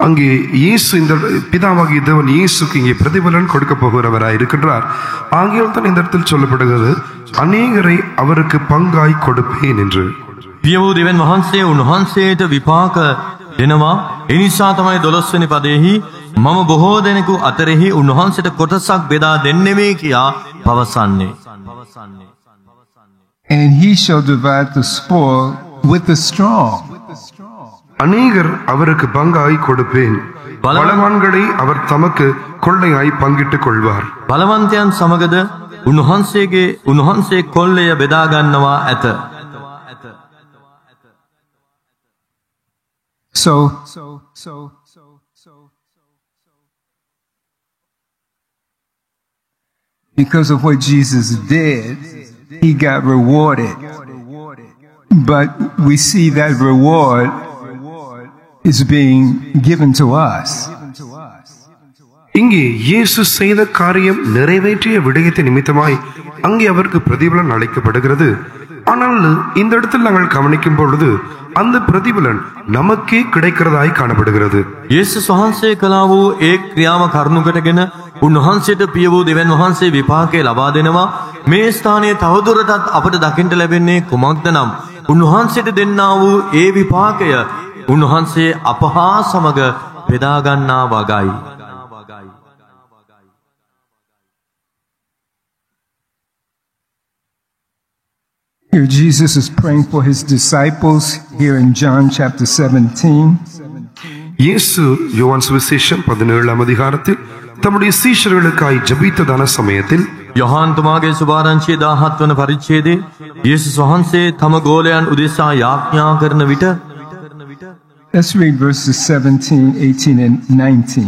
அங்கே இயேசு இந்த பிதாவாகிய தேவன் இயேசுக்கு இங்கே பிரதிபலன் கொடுக்க போகிறவராய் இருக்கின்றார். ஆகியால் தான் இந்த இடத்தில் சொல்லப்படுகிறது, அநேகரை அவருக்கு பங்காய் கொடுப்பேன் என்று. පිය වූ දෙවියන් වහන්සේ උන්වහන්සේට විපාක දෙනවා. ඒ නිසා තමයි 12 වෙනි පදයේහි මම බොහෝ දෙනෙකු අතරෙහි උන්වහන්සේට කොටසක් බෙදා දෙන්නෙමි කියා පවසන්නේ. And he shall divide the spoil with the strong. அநேகர் அவருக்கு பங்காய் கொடுப்பேன், பலவான்களை அவர் தமக்கு கொள்ளையாய் பங்கிட்டுக் கொள்வார். බලවන්තයන් සමගද උන්වහන්සේ කොල්ලය බෙදා ගන්නවා ඇත. So because of what Jesus did, he got rewarded. But we see that reward is being given to us. இங்கே இயேசு செய்த காரியம் நிறைவேற்றிய விடயத்தை நிமித்தமாய் அங்கே அவருக்கு பிரதிபலன் அளிக்கப்படுகிறது. ஆனால் இந்த இடத்தில் நாங்கள் கவனிக்கும் பொழுது அந்த பிரதிபலன் நமக்கே கிடைக்கிறதாய் காணப்படுகிறது. යේසුස් වහන්සේ කළා වූ ඒ ක්‍රියාව කරුණු කොටගෙන උන්වහන්සේට පිය වූ දෙවියන් වහන්සේ විපාකය ලබා දෙනවා. මේ ස්ථානයේ තවදුරටත් අපට දකින්න ලැබෙන්නේ කුමක්ද නම් උන්වහන්සේට දෙන්නා වූ ඒ විපාකය උන්වහන්සේ අපහා සමග බෙදා ගන්නා වගයි. Here Jesus is praying for his disciples here in John chapter 17. இயேசு யோவான் சுவிசேஷம் 17 அதிகாரத்தில் தம்முடைய சீஷர்களுக்காய் ஜெபித்ததான சமயத்தில் යොහාන් තුමාගේ සුභාරංචියේ 17 වන පරිච්ඡේදයේ යේසුස් වහන්සේ තම ගෝලයන් උදෙසා යාඥා කරන විට Let's read verses 17, 18, and 19.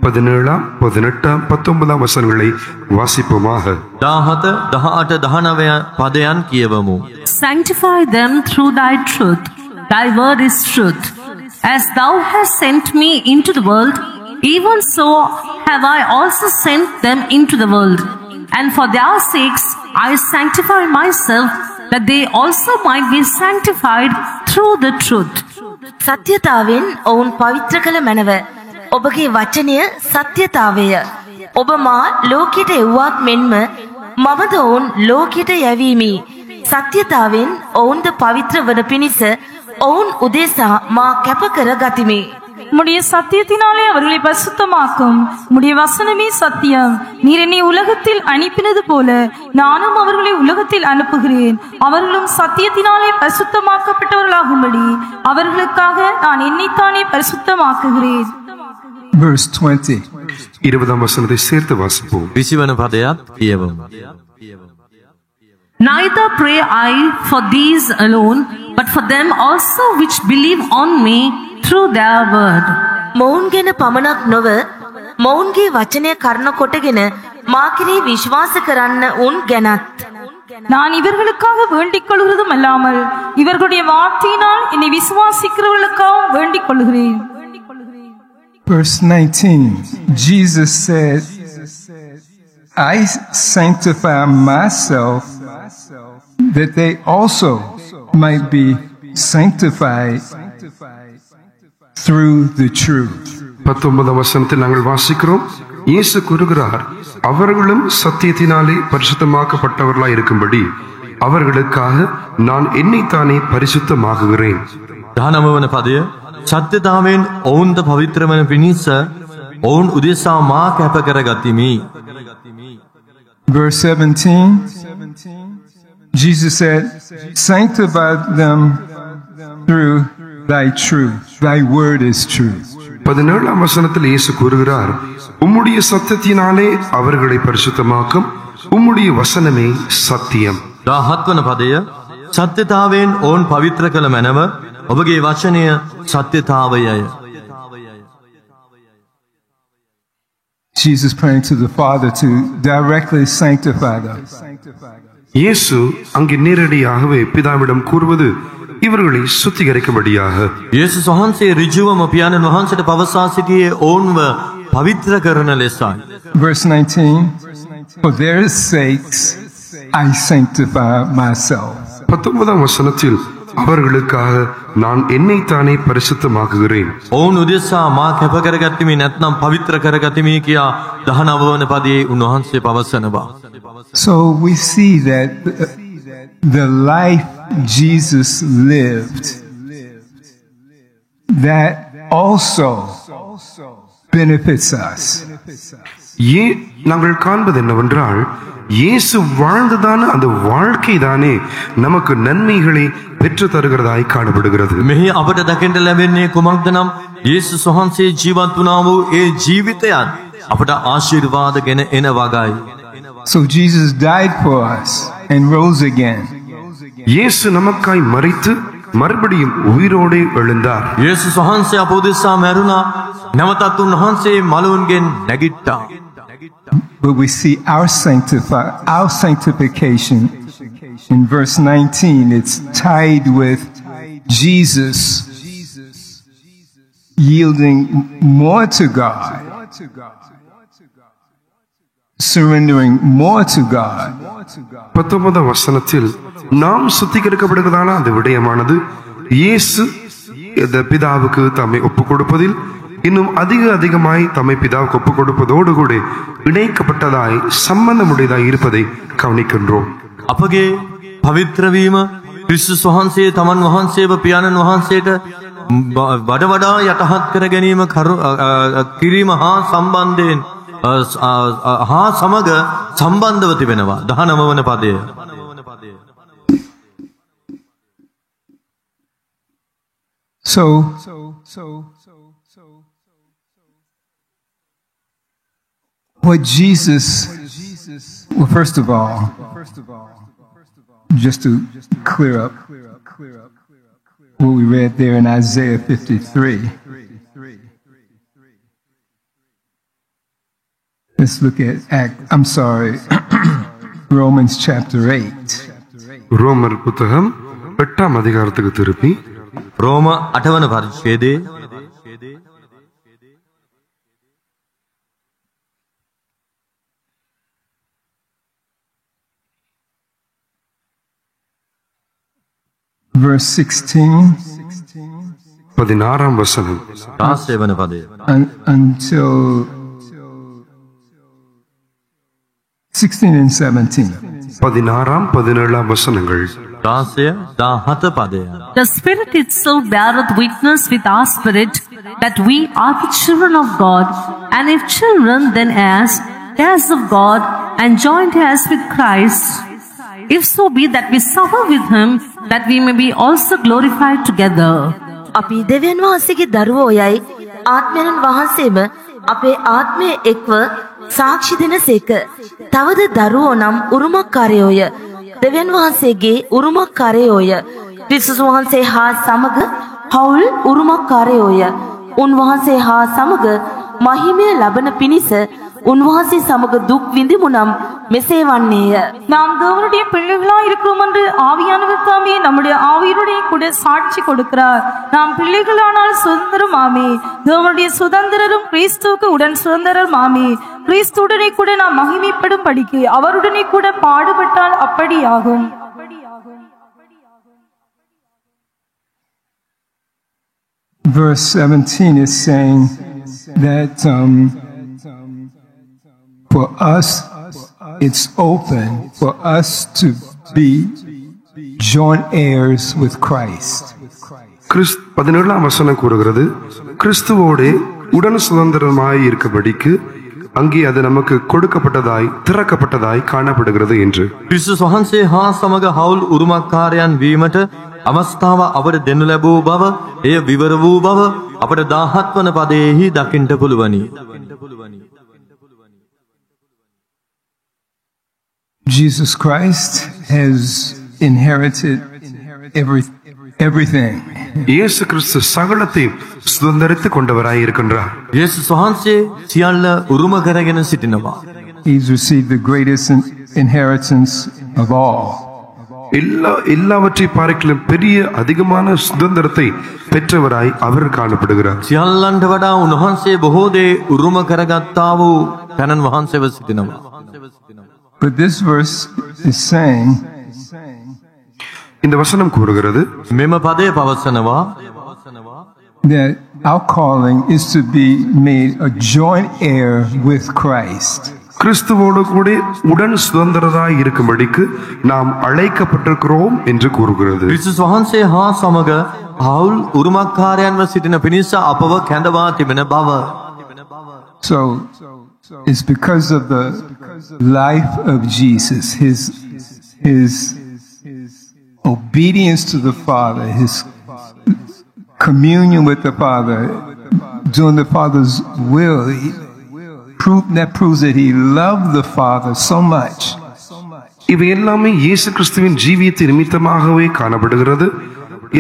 17, 18, 19 வசனங்களை வாசிப்போமாக. 17, 18, 19 පදයන් කියවමු. Sanctify them through thy truth. Thy word is truth. As thou hast sent me into the world, even so have I also sent them into the world. And for their sakes I sanctify myself, that they also might be sanctified through the truth. සත්‍යතාවෙන් ඔවුන් පවිත්‍ර කළ මැනව. ඔබගේ වචනය සත්‍යතාවය. ඔබ මා ලෝකයට එව්වාක් මෙන්ම මමද ඔවුන් ලෝකයට යැවීමි. සත්‍යතාවෙන් ඔවුන්ද පවිත්‍ර වන පිණිස ඔවුන් උදෙසා මා කැප කර ගතිමි. உம்முடைய சத்தியத்தினாலே அவர்களை பரிசுத்தமாக்கும். உம்முடைய வசனமே சத்தியம். நீர் என்னை உலகத்தில் அனுப்பினது போல நானும் அவர்களை உலகத்தில் அனுப்புகிறேன். அவர்களும் சத்தியத்தினாலே பரிசுத்தமாக்கப்பட்டவர்களாகும்படி அவர்களுக்காக நான் என்னைத்தானே பரிசுத்தமாக்குகிறேன். Verse 20. 20 வசனத்தை சேர்த்து வாசிப்போம். 20 වන පදයත් කියවමු. Neither pray I for these alone, but for them also which believe on me through their word. මොවුන් ගැන පමණක් නොව මොවුන්ගේ වචනය කරන කොටගෙන මා කෙරෙහි විශ්වාස කරන්න උන් ගැනත් நான் இவர்களுக்காக வேண்டிக் கொள்கிறதும் அல்லாமல் இவர்களுடைய வார்த்தையினால் என்னை விசுவாசிக்கிறவர்களுக்காகவும் வேண்டிக் கொள்கிறேன். Verse 19, Jesus said, I sanctify myself that they also might be sanctified through the truth. 19 வசனத்தில் நாங்கள் வாசிக்கிறோம், இயேசு கூறுகிறார், அவர்களும் சத்தியத்தினாலே பரிசுத்தமாக்கப்பட்டவர்களாய் இருக்கும்படி அவர்களுக்காக நான் என்னைத்தானே பரிசுத்தமாகுகிறேன். 19 වන පදය සත්‍යතාවෙන් ඔවුන්ට පවිත්‍ර වන පිණිස ඔවුන් උදෙසා මා කැප කරගතිමි. Verse 17, Jesus said, sanctify them through thy truth. Thy word is truth. 17 வசனத்தில் இயேசு கூறுகிறார், உம்முடைய சத்தியத்தினாலே அவர்களை பரிசுத்தமாக்கும், உம்முடைய வசனமே சத்தியம். 17 වන පදය සත්‍යතාවෙන් ඔවුන් පවිත්‍ර කළ මැනව ඔබගේ වචනය සත්‍යතාවයය. Jesus praying to the Father to directly sanctify them. இயேசு அங்கே நேரடியாகவே பிதாவிடம் கூறுவது இவர்களை சுத்திகரிக்கும்படியாக. යේසුස් වහන්සේ ඍජුවම පියාණන් වහන්සේට පවසා සිටියේ ඔවුන්ව පවිත්‍ර කරන ලෙසයි. Verse 19, for their sakes I sanctify myself. 19 வசனத்தில் அவர்களுக்காக நான் என்னைத்தானே பரிசுத்தமாக்குகிறேன். ඔවුන් උදෙසා මා කැප කරගතිමි නැත්නම් පවිත්‍ර කරගතිමි කියා 19 වන පදයේ උන්වහන්සේ පවසනවා. So we see that the life Jesus lived, that also benefits us. நாங்கள் காண்பது என்னவென்றால், இயேசு வாழ்ந்ததான அந்த வாழ்க்கை தானே நமக்கு நன்மைகளை பெற்று தருகிறதாய் காணப்படுகிறது. මෙහි අපට දකින්න ලැබෙන්නේ කුමක්ද නම් යේසුස් වහන්සේ ජීවත් වුණා වූ ඒ ජීවිතයත් අපට ආශිර්වාද ගෙන එන වගයි. So Jesus died for us and rose again. இயேசு நமக்காய் மரித்து மறுபடியும் உயிரோடு எழுந்தார். යේසුස් වහන්සේ අප උදෙසා මැරුණා, නැවතත් උන්වහන්සේ මලවුන්ගෙන් නැගිට්ටා. But we see our sanctification in verse 19. It's tied with Jesus yielding more to God, surrendering more to God. 19 வசனத்தில் நாம் சுத்திகரிக்கப்படுகிறதான அந்த விடயமானது இயேசு பிதாவுக்கு தம்மை ஒப்புக் கொடுப்பதில் இன்னும் அதிகமாய் தம்மை பிதாவுக்கு ஒப்புக் கொடுப்பதோடு கூட இணைக்கப்பட்டதாய் சம்பந்தமுடையதாய் இருப்பதை கவனிக்கின்றோம். අපගේ පවිත්‍ර වීම ක්‍රිස්තුස් වහන්සේ තමන් වහන්සේව පියාණන් වහන්සේට වඩා වඩා යටහත් කර ගැනීම කිරීම හා සම්බන්ධයෙන් හා සමග සම්බන්ධව තිබෙනවා. 19 වන පදය. So what Jesus, well, first of all, just to clear up what we read there in Isaiah 53. Let's look at Romans chapter 8. ரோமர் புத்தகம் 8ஆம் அதிகாரத்துக்கு திருப்பி රෝම 8 වන පරිච්ඡේදයේ verse 16 16ஆம் வசனம் 16 වන පදය. until 16 and 17. 16ஆம் 17ஆம் வசனங்கள். 16 17 පදය. The Spirit itself beareth witness with our spirit that we are the children of God, and if children, then heirs of God, and joint heirs with Christ, if so be that we suffer with him, that we may be also glorified together. අපි දෙවියන් වහන්සේගේ දරුවෝ යයි ආත්මයන් වහන්සේම අපේ ආත්මය එක්ව සාක්ෂි දෙනසේක. තවද දරුවෝ නම් උරුමකාරයෝය. දෙවියන් වහන්සේගේ උරුමකාරයෝය. ක්‍රිස්තුස් වහන්සේ හා සමග හවුල් උරුමකාරයෝය. උන්වහන්සේ හා සමග මහිමය ලබන පිණිස උන්වහන්සේ සමග දුක් විඳිමු නම් මෙසේ වන්නේය. நாம் தேவனுடைய பிள்ளைகளாய் இருக்கிறோம் என்று ஆவியானவர் தாமே நம்முடைய ஆவியுடைய கூட சாட்சி கொடுக்கிறார். நாம் பிள்ளைகளானால் சுதந்திரம் ஆமே. தேவனுடைய சுதந்திரரும் கிறிஸ்துவுக்கு உடன் சுதந்திரம் ஆமே. கிறிஸ்துவுடனே கூட நாம் மகிமைப்படும் படிக்கு அவருடனே கூட பாடுபட்டால் அப்படியாகும். Verse 17 is saying that for us, it's open for us to be joint heirs with Christ. 17ஆம் வசனம் கூறுகிறது, கிறிஸ்துவோடு உடன் சுதந்திரமாய் இருக்கபடிக்கு அங்கே அது நமக்கு கொடுக்கப்பட்டதாய் திறக்கப்பட்டதாய் காணப்படுகிறது என்று. ක්‍රිස්තුස් වහන්සේ හා සමග හවුල් උරුමකාරයන් වීමට අවස්ථාව අපට දෙනු ලැබූ බව, එය විවර වූ බව අපට 17 වන පදයේහි දකින්න පුළුවනි. Jesus Christ has inherited everything. இயேசு கிறிஸ்து சகலத்தையும் சுதந்தரித்துக் கொண்டவராய் இருக்கின்றார். යේසුස් වහන්සේ සියල්ල උරුම කරගෙන සිටිනවා. He's received the greatest inheritance of all. எல்லாவற்றை பார்க்கிலும் பெரிய அதிகமான சுதந்திரத்தை பெற்றவராய் அவர் காணப்படுகிறார். සියල්ලන්ට වඩා උන්වහන්සේ බොහෝ දේ උරුම කරගත්තා වූ තනන් වහන්සේව සිටිනවා. But this verse is saying இந்த வசனம் கூறுகிறது, මෙම පදය පවසනවා that our calling is to be made a joint heir with Christ. கிறிஸ்துவோடு கூட உடன் சுதந்திரராய் இருக்கும்படிக்கு நாம் அழைக்கப்பட்டிருக்கிறோம் என்று கூறுகிறது. ක්‍රිස්තුස් වහන්සේ හා සමග හවුල් උරුමකාරයන්ව සිටින පිණිස අපව කැඳවා තිබෙන බව. So it's because of the life of Jesus, his obedience to the Father, his communion with the Father, doing the Father's will. That proves that he loved the Father so much. இவை எல்லாமே இயேசு கிறிஸ்துவின் ஜீவியத்தை நிமித்தமாகவே காணப்படுகிறது.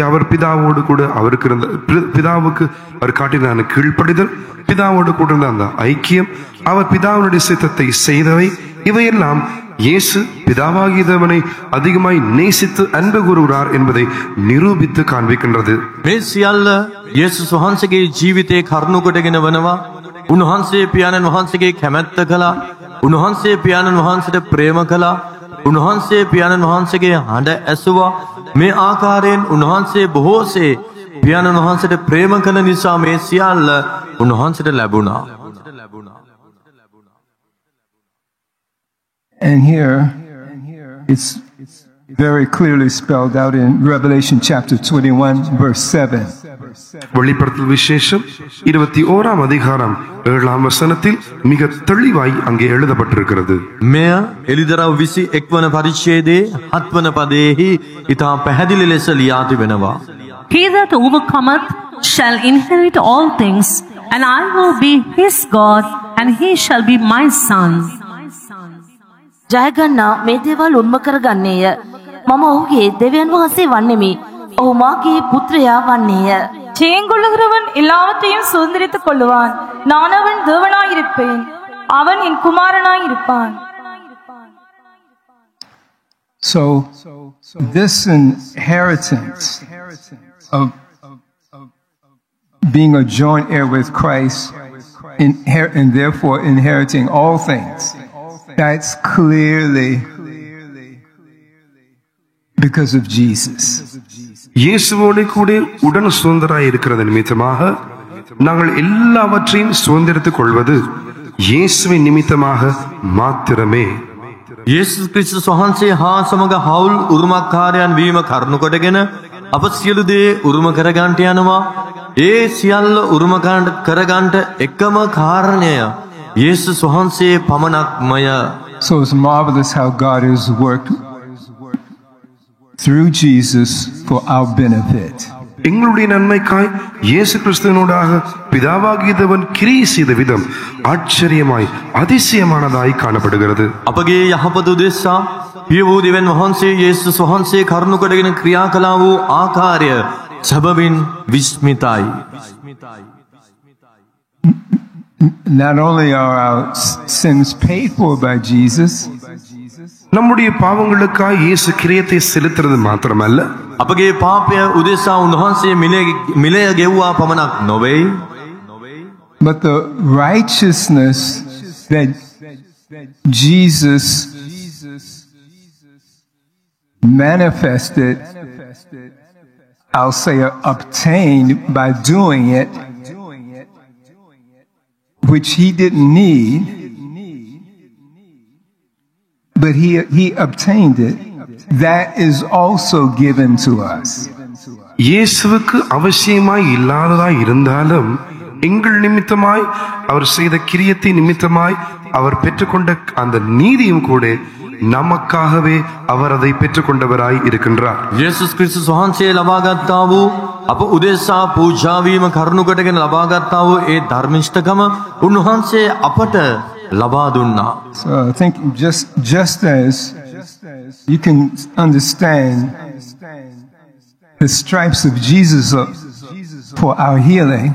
அவர் பிதாவோடு கூட அவருக்கு இருந்த பிதாவுக்கு அவர் காட்டின கீழ்ப்படிதல், பிதாவோடு கூட இருந்த அந்த ஐக்கியம், அவர் பிதாவுடைய சித்தத்தை செய்தவை, இவையெல்லாம் இயேசு பிதாவாகியவனை அதிகமாய் நேசித்து அன்பு கூறுகிறார் என்பதை நிரூபித்து காண்பிக்கின்றது. මේ සියල්ල යේසුස් වහන්සේගේ ජීවිතයේ කරුණු කොටගෙන වනවා. උන්වහන්සේ පියාණන් වහන්සේගේ කැමැත්ත කළා. උන්වහන්සේ පියාණන් වහන්සේට ප්‍රේම කළා. උන්වහන්සේ පියාණන් වහන්සේගේ හඬ ඇසුවා. මේ ආකාරයෙන් උන්වහන්සේ බොහෝසේ පියාණන් වහන්සේට ප්‍රේම කළ නිසා මේ සියල්ල උන්වහන්සේට ලැබුණා. And here it's very clearly spelled out in Revelation chapter 21 verse 7. வெளிப்படுத்தல் விசேஷம் 21ஆம் அதிகாரம் 7ஆம் வசனத்தில் மிக தெளிவாய் அங்கே எழுதப்பட்டிருக்கிறது. මෙය එලිදරව් 21 වන පරිච්ඡේදයේ 7 වන පදයේහි ඉතා පැහැදිලි ලෙස ලියා තිබෙනවා. He that overcometh shall inherit all things, and I will be his God, and he shall be my son. ජයගන්නා මේ දේවල් උන්ම කරගන්නේය. මම ඔහුගේ දෙවියන් වහන්සේ වන්නෙමි. ඔහු මාගේ පුත්‍රයා වන්නේය. ஜெயங்கொள்ளுகிறவன் எல்லாவற்றையும் சுதந்திரித்துக் கொள்ளுவான். நான் அவன் தேவனாயிருப்பேன், அவன் என் குமாரனாயிருப்பான். So this inheritance of being a joint heir with Christ and therefore inheriting all things, that's clearly because of Jesus. இயேசுவோடு கூட உடன் சுதந்திராய் இருக்கிறது நிமித்தமாக நாங்கள் எல்லாவற்றையும் சுதந்திரித்துக் கொள்வது இயேசுவின் நிமித்தமாக மாத்திரமே. යේසුස් ක්‍රිස්තුස් වහන්සේ හා සමග හවුල් උරුමකාරයන් වීම කරුණු කොටගෙන අප සියලු දේ උරුම කරගන්නට යනවා. ඒ සියල්ල උරුම කරගන්නට එකම කාරණය යේසුස් වහන්සේ පමණක්මය. So it's marvelous how God has worked through Jesus for our benefit. எங்களுடைய நன்மைக்காய் இயேசு கிறிஸ்துவினூடாக பிதாவாகியவன் கிரியை செய்த விதம் ஆச்சரியமாய் அதிசயமானதாய் காணப்படுகிறது. අපගේ යහපත උදෙසා පිය වූ දෙවියන් වහන්සේ යේසුස් වහන්සේ කරුණු කොටගෙන ක්‍රියා කළා වූ ආකාරය සැබවින් විස්මිතයි. Not only are our sins paid for by Jesus, நம்முடைய பாவங்களுக்காய் இயேசு கிரியத்தை செலுத்துறது மாத்திரமல்ல, අපගේ පාපය උදෙසා උන්වහන්සේ මිලය ගෙව්වා පමණක් නොවේ, but the righteousness that Jesus manifested, I'll say obtained by doing it, which he didn't need, but he obtained it. That is also given to us. இயேசுவுக்கு அவசியமாய் இல்லாததாய் இருந்தாலும் எங்கள் நிமித்தமாய் அவர் செய்த கிரியத்தை நிமித்தமாய் அவர் பெற்றுக்கொண்ட அந்த நீதியும் கூட நமக்காகவே அவர் அதை பெற்றுக்கொண்டவராய் இருக்கின்றார். යේසුස් ක්‍රිස්තුස් වහන්සේ ලබාගත්තා වූ අප උදෙසා පූජා වීම කරුණු කොටගෙන ලබාගත්තා වූ ඒ ධර්මිෂ්ඨකම උන්වහන්සේ අපට ලබා දුන්නා. So I think just as you can understand the stripes of Jesus for our healing,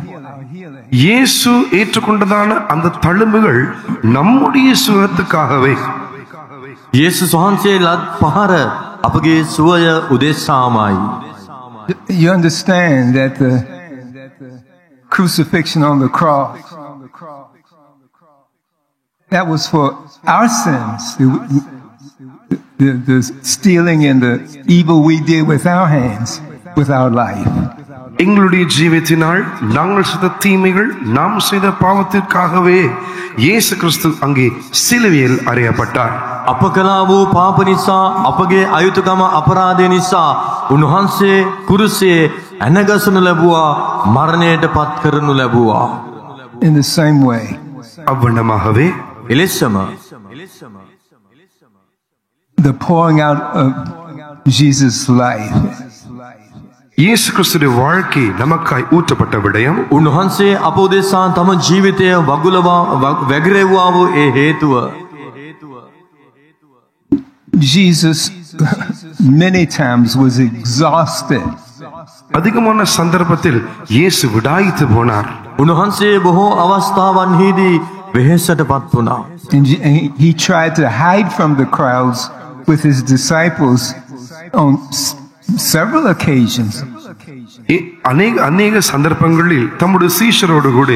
இயேசு ஏற்றுக்கொண்டதான அந்த தழும்புகள் நம்முடைய சுகத்துக்காகவே, යේසුස් වහන්සේ ලත් පහර අපගේ සුවය උදෙසාමයි. you understand that the crucifixion on the cross, that was for our sins, the stealing and the evil we did with our hands, with our life. எங்களுடைய ஜீவித்தினால் நாங்கள் செய்த தீமைகள், நாம் செய்த பாவத்திற்காகவே இயேசு கிறிஸ்து அங்கே சிலுவையில் அறையப்பட்டார். අප කළා වූ පාප නිසා අපගේ අයුතුකම අපරාධය නිසා උන්වහන්සේ කුරුසේ ඇනගසනු ලැබුවා, මරණයට පත් කරනු ලැබුවා. In the same way, அவ்வண்ணமாகவே එලෙසම the pouring out of Jesus' life, இயேசு கிறிஸ்துவின் வாழ்க்கை நமக்காய் ஊற்றப்பட்ட விடயம், උන්වහන්සේ අප උදෙසා තම ජීවිතය වැගිරෙව්වා වූ ඒ හේතුව, Jesus many times was exhausted. அதிகமான சந்தர்ப்பத்தில் இயேசு விடாய்த்து போனார். උන්වහන්සේ බොහෝ අවස්ථාවන්හිදී වෙහෙසට පත් වුණා. And he tried to hide from the crowds with his disciples on several occasions. அநேக சந்தர்ப்பங்களில் தம்முடைய சீஷரோடு கூட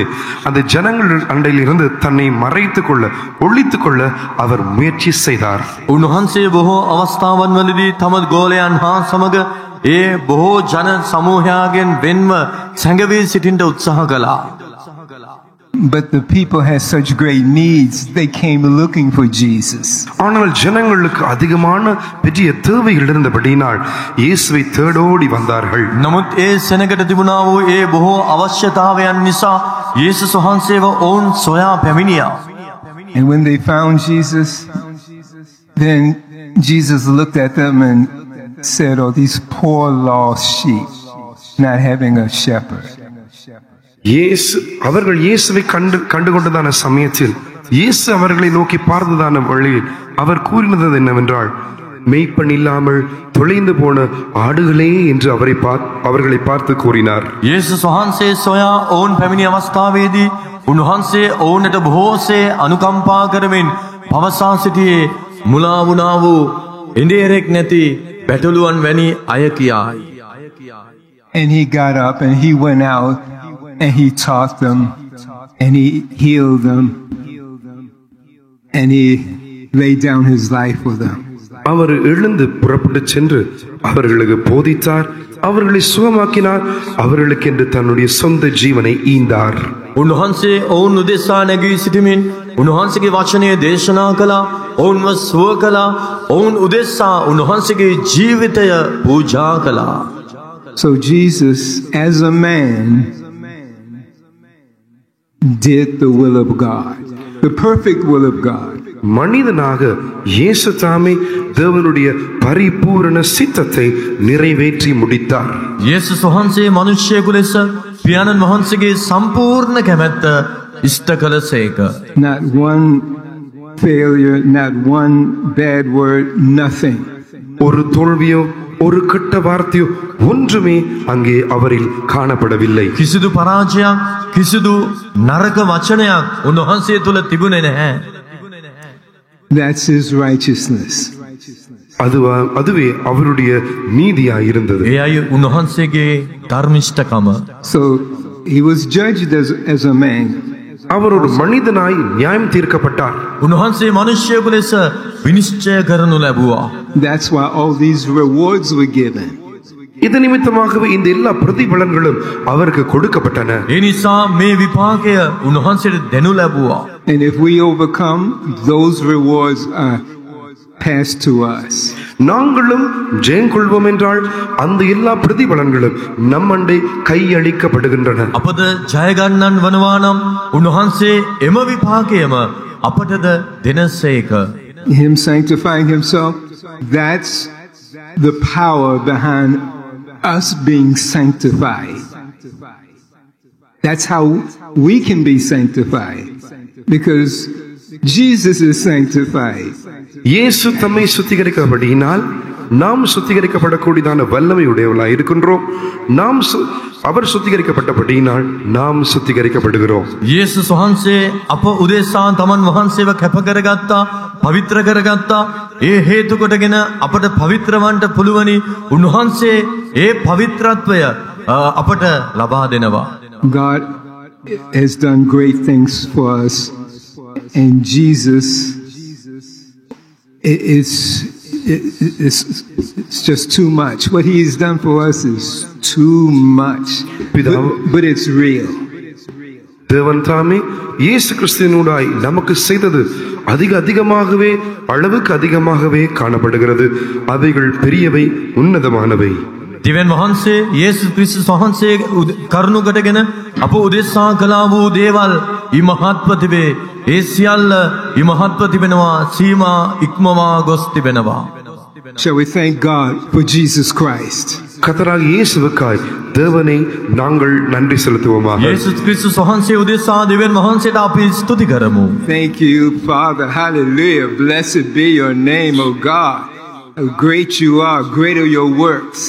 அந்த ஜனங்கள் அண்டையில் இருந்து தன்னை மறைத்துக் கொள்ள, ஒளித்துக் கொள்ள அவர் முயற்சி செய்தார். උන්වහන්සේ බොහෝ අවස්ථාවන් වලදී තම ගෝලයන් හා සමග ඒ බොහෝ ජන සමූහයාගෙන් වෙන්ව සැඟවී සිටින්න උත්සාහ කළා. But the people had such great needs, they came looking for Jesus. ஆனால் ஜனங்களுக்கு அதிகமான பெரிய தேவைகள் இருந்தபடியினால் இயேசுவை தேடோடி வந்தார்கள். නමුත් ඒ සෙනඟට තිබුණා වූ ඒ බොහෝ අවශ්‍යතාවයන් නිසා යේසුස් වහන්සේව ඔවුන් සොයා පැමිණියා. And when they found Jesus, then Jesus looked at them and said, "Oh, these poor lost sheep, not having a shepherd." அவர்கள் இயேசுவை கண்டுகொண்டதான சமயத்தில் இயேசு அவர்களை நோக்கி பார்த்ததான வழியில் அவர் கூறினது என்னவென்றால், மெய்ப்பன் இல்லாமல் தொலைந்து போன ஆடுகளே என்று அவர்களை பார்த்து கூறினார். යේසුස් වහන්සේ සොයා ඔවුන් පැමිණි අවස්ථාවේදී උන්වහන්සේ ඔවුන්ට බොහෝසේ අනුකම්පා කරමින් පවසා සිටියේ මුලා වුණා වූ ඉන්දියරෙක් නැති පැටළුවන් වැනි අය කියායි. And he got up and he went out and he taught them and he healed them and he laid down his life for them. அவர் எழுந்து புறப்பட்டு சென்று அவர்களுக்கு போதித்தார், அவர்களை சுகமாக்கினார், அவர்களுக்கு என்று தன்னுடைய சொந்த ஜீவனை ஈந்தார். උන්වහන්සේ ඔවුන් උදෙසා නැගී සිටමින් උන්වහන්සේගේ වචනය දේශනා කළා, ඔවුන්ව සුව කළා, ඔවුන් උදෙසා උන්වහන්සේගේ ජීවිතය පූජා කළා. So Jesus, as a man, did the will of God, the perfect will of God. மனிதனாக இயேசு தாமே தேவனுடைய பரிபூரண சித்தத்தை நிறைவேற்றி முடித்தார். යේසුස් වහන්සේ මිනිසෙකු ලෙස පියාණන් වහන්සේගේ සම්පූර්ණ කැමැත්ත ඉෂ්ට කළසේක. Not one failure, not one bad word, nothing. ஒரு தோல்வியோ ஒரு கெட்ட வார்த்தையோ ஒன்றுமே அங்கே அவரில் காணப்படவில்லை. කිසිදු පරාජයක්, කිසිදු නරක වචනයක් උන්වහන්සේ තුල තිබුණේ නැහැ. That's his righteousness. அதுவே அவருடைய நீதியாய் இருந்தது. ඒ අය උන්වහන්සේගේ ධර්මිෂ්ඨකම. So he was judged as a man. அவர் ஒரு மனிதனாய் நியாயம் தீர்க்கப்பட்டார். උන්වහන්සේ මිනිසෙකු ලෙස විනිශ්චය කරනු ලැබුවා. That's why all these rewards were given. இது நிமித்தமாகவே இந்த எல்லா பிரதிபலன்களும் அவருக்கு கொடுக்கப்பட்டன. ඒ නිසා මේ විපාකය උන්වහන්සේට දෙනු ලැබුවා. And if we overcome, those rewards are passed to us. நாங்களும் ஜெயம் கொள்வோம் என்றால் அந்த எல்லா பிரதிபலன்களும் நம்மண்டை கையளிக்கப்படுகின்றன. අපද ජය ගන්නන් වනවා නම් උන්වහන්සේ එම විපාකයම අපටද දෙනසේක. Him sanctifying himself, that's the power behind us being sanctified. That's how we can be sanctified, because Jesus is sanctified. இயேசு தம்மை சுத்திகரிக்கப்படினால் நாம் சுத்திகரிக்கப்படக்கூடியதான வல்லமை உடையவர்களாய் இருக்கின்றோம். அவர் சுத்திகரிக்கப்பட்டபடியினால் நாம் சுத்திகரிக்கப்படுகிறோம். යේසුස් වහන්සේ අප උදෙසා තමන් වහන්සේව කැප කරගත්තා, පවිත්‍ර කරගත්තා. ඒ හේතු කොටගෙන අපට පවිත්‍ර වන්නට පුළුවනි. උන්වහන්සේ ඒ පවිත්‍රත්වය අපට ලබා දෙනවා. God has done great things for us, and Jesus it's just too much. What he has done for us is too much, but it's real. தேவன் தாமே இயேசு கிறிஸ்துவினூடாய் நமக்கு செய்தது அதிகமாகவே, அளவுக்கு அதிகமாகவே காணப்படுகிறது. அவைகள் பெரியவை, உன்னதமானவை. දිවෙන් වහන්සේ යේසුස් ක්‍රිස්තුස් වහන්සේ කරුණු කොටගෙන අප උදෙසා කළා වූ දේවල් ඉමහත්ව තිබේ. ඒ සියල්ල ඉමහත්ව තිබෙනවා, සීමා ඉක්මවා ගොස් තිබෙනවා. Shall we thank God for Jesus Christ? கர்த்தராகிய இயேசுவுக்காய் தேவனை நாங்கள் நன்றி செலுத்துவோமாக. යේසුස් ක්‍රිස්තුස් වහන්සේ උදෙසා දෙවියන් වහන්සේට අපි ස්තුති කරමු. Thank you, Father. Hallelujah. Blessed be your name, O God. How great you are, great are your works.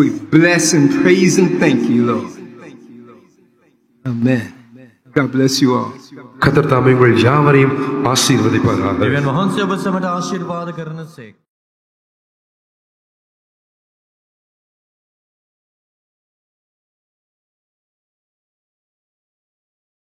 We bless and praise and thank you, Lord. Amen. God bless you all. கர்த்தர் தாமே உங்கள் யாவரையும் ஆசீர்வதிப்பாராக. දෙවියන් වහන්සේ ඔබ සැමට ආශිර්වාද කරනසේක.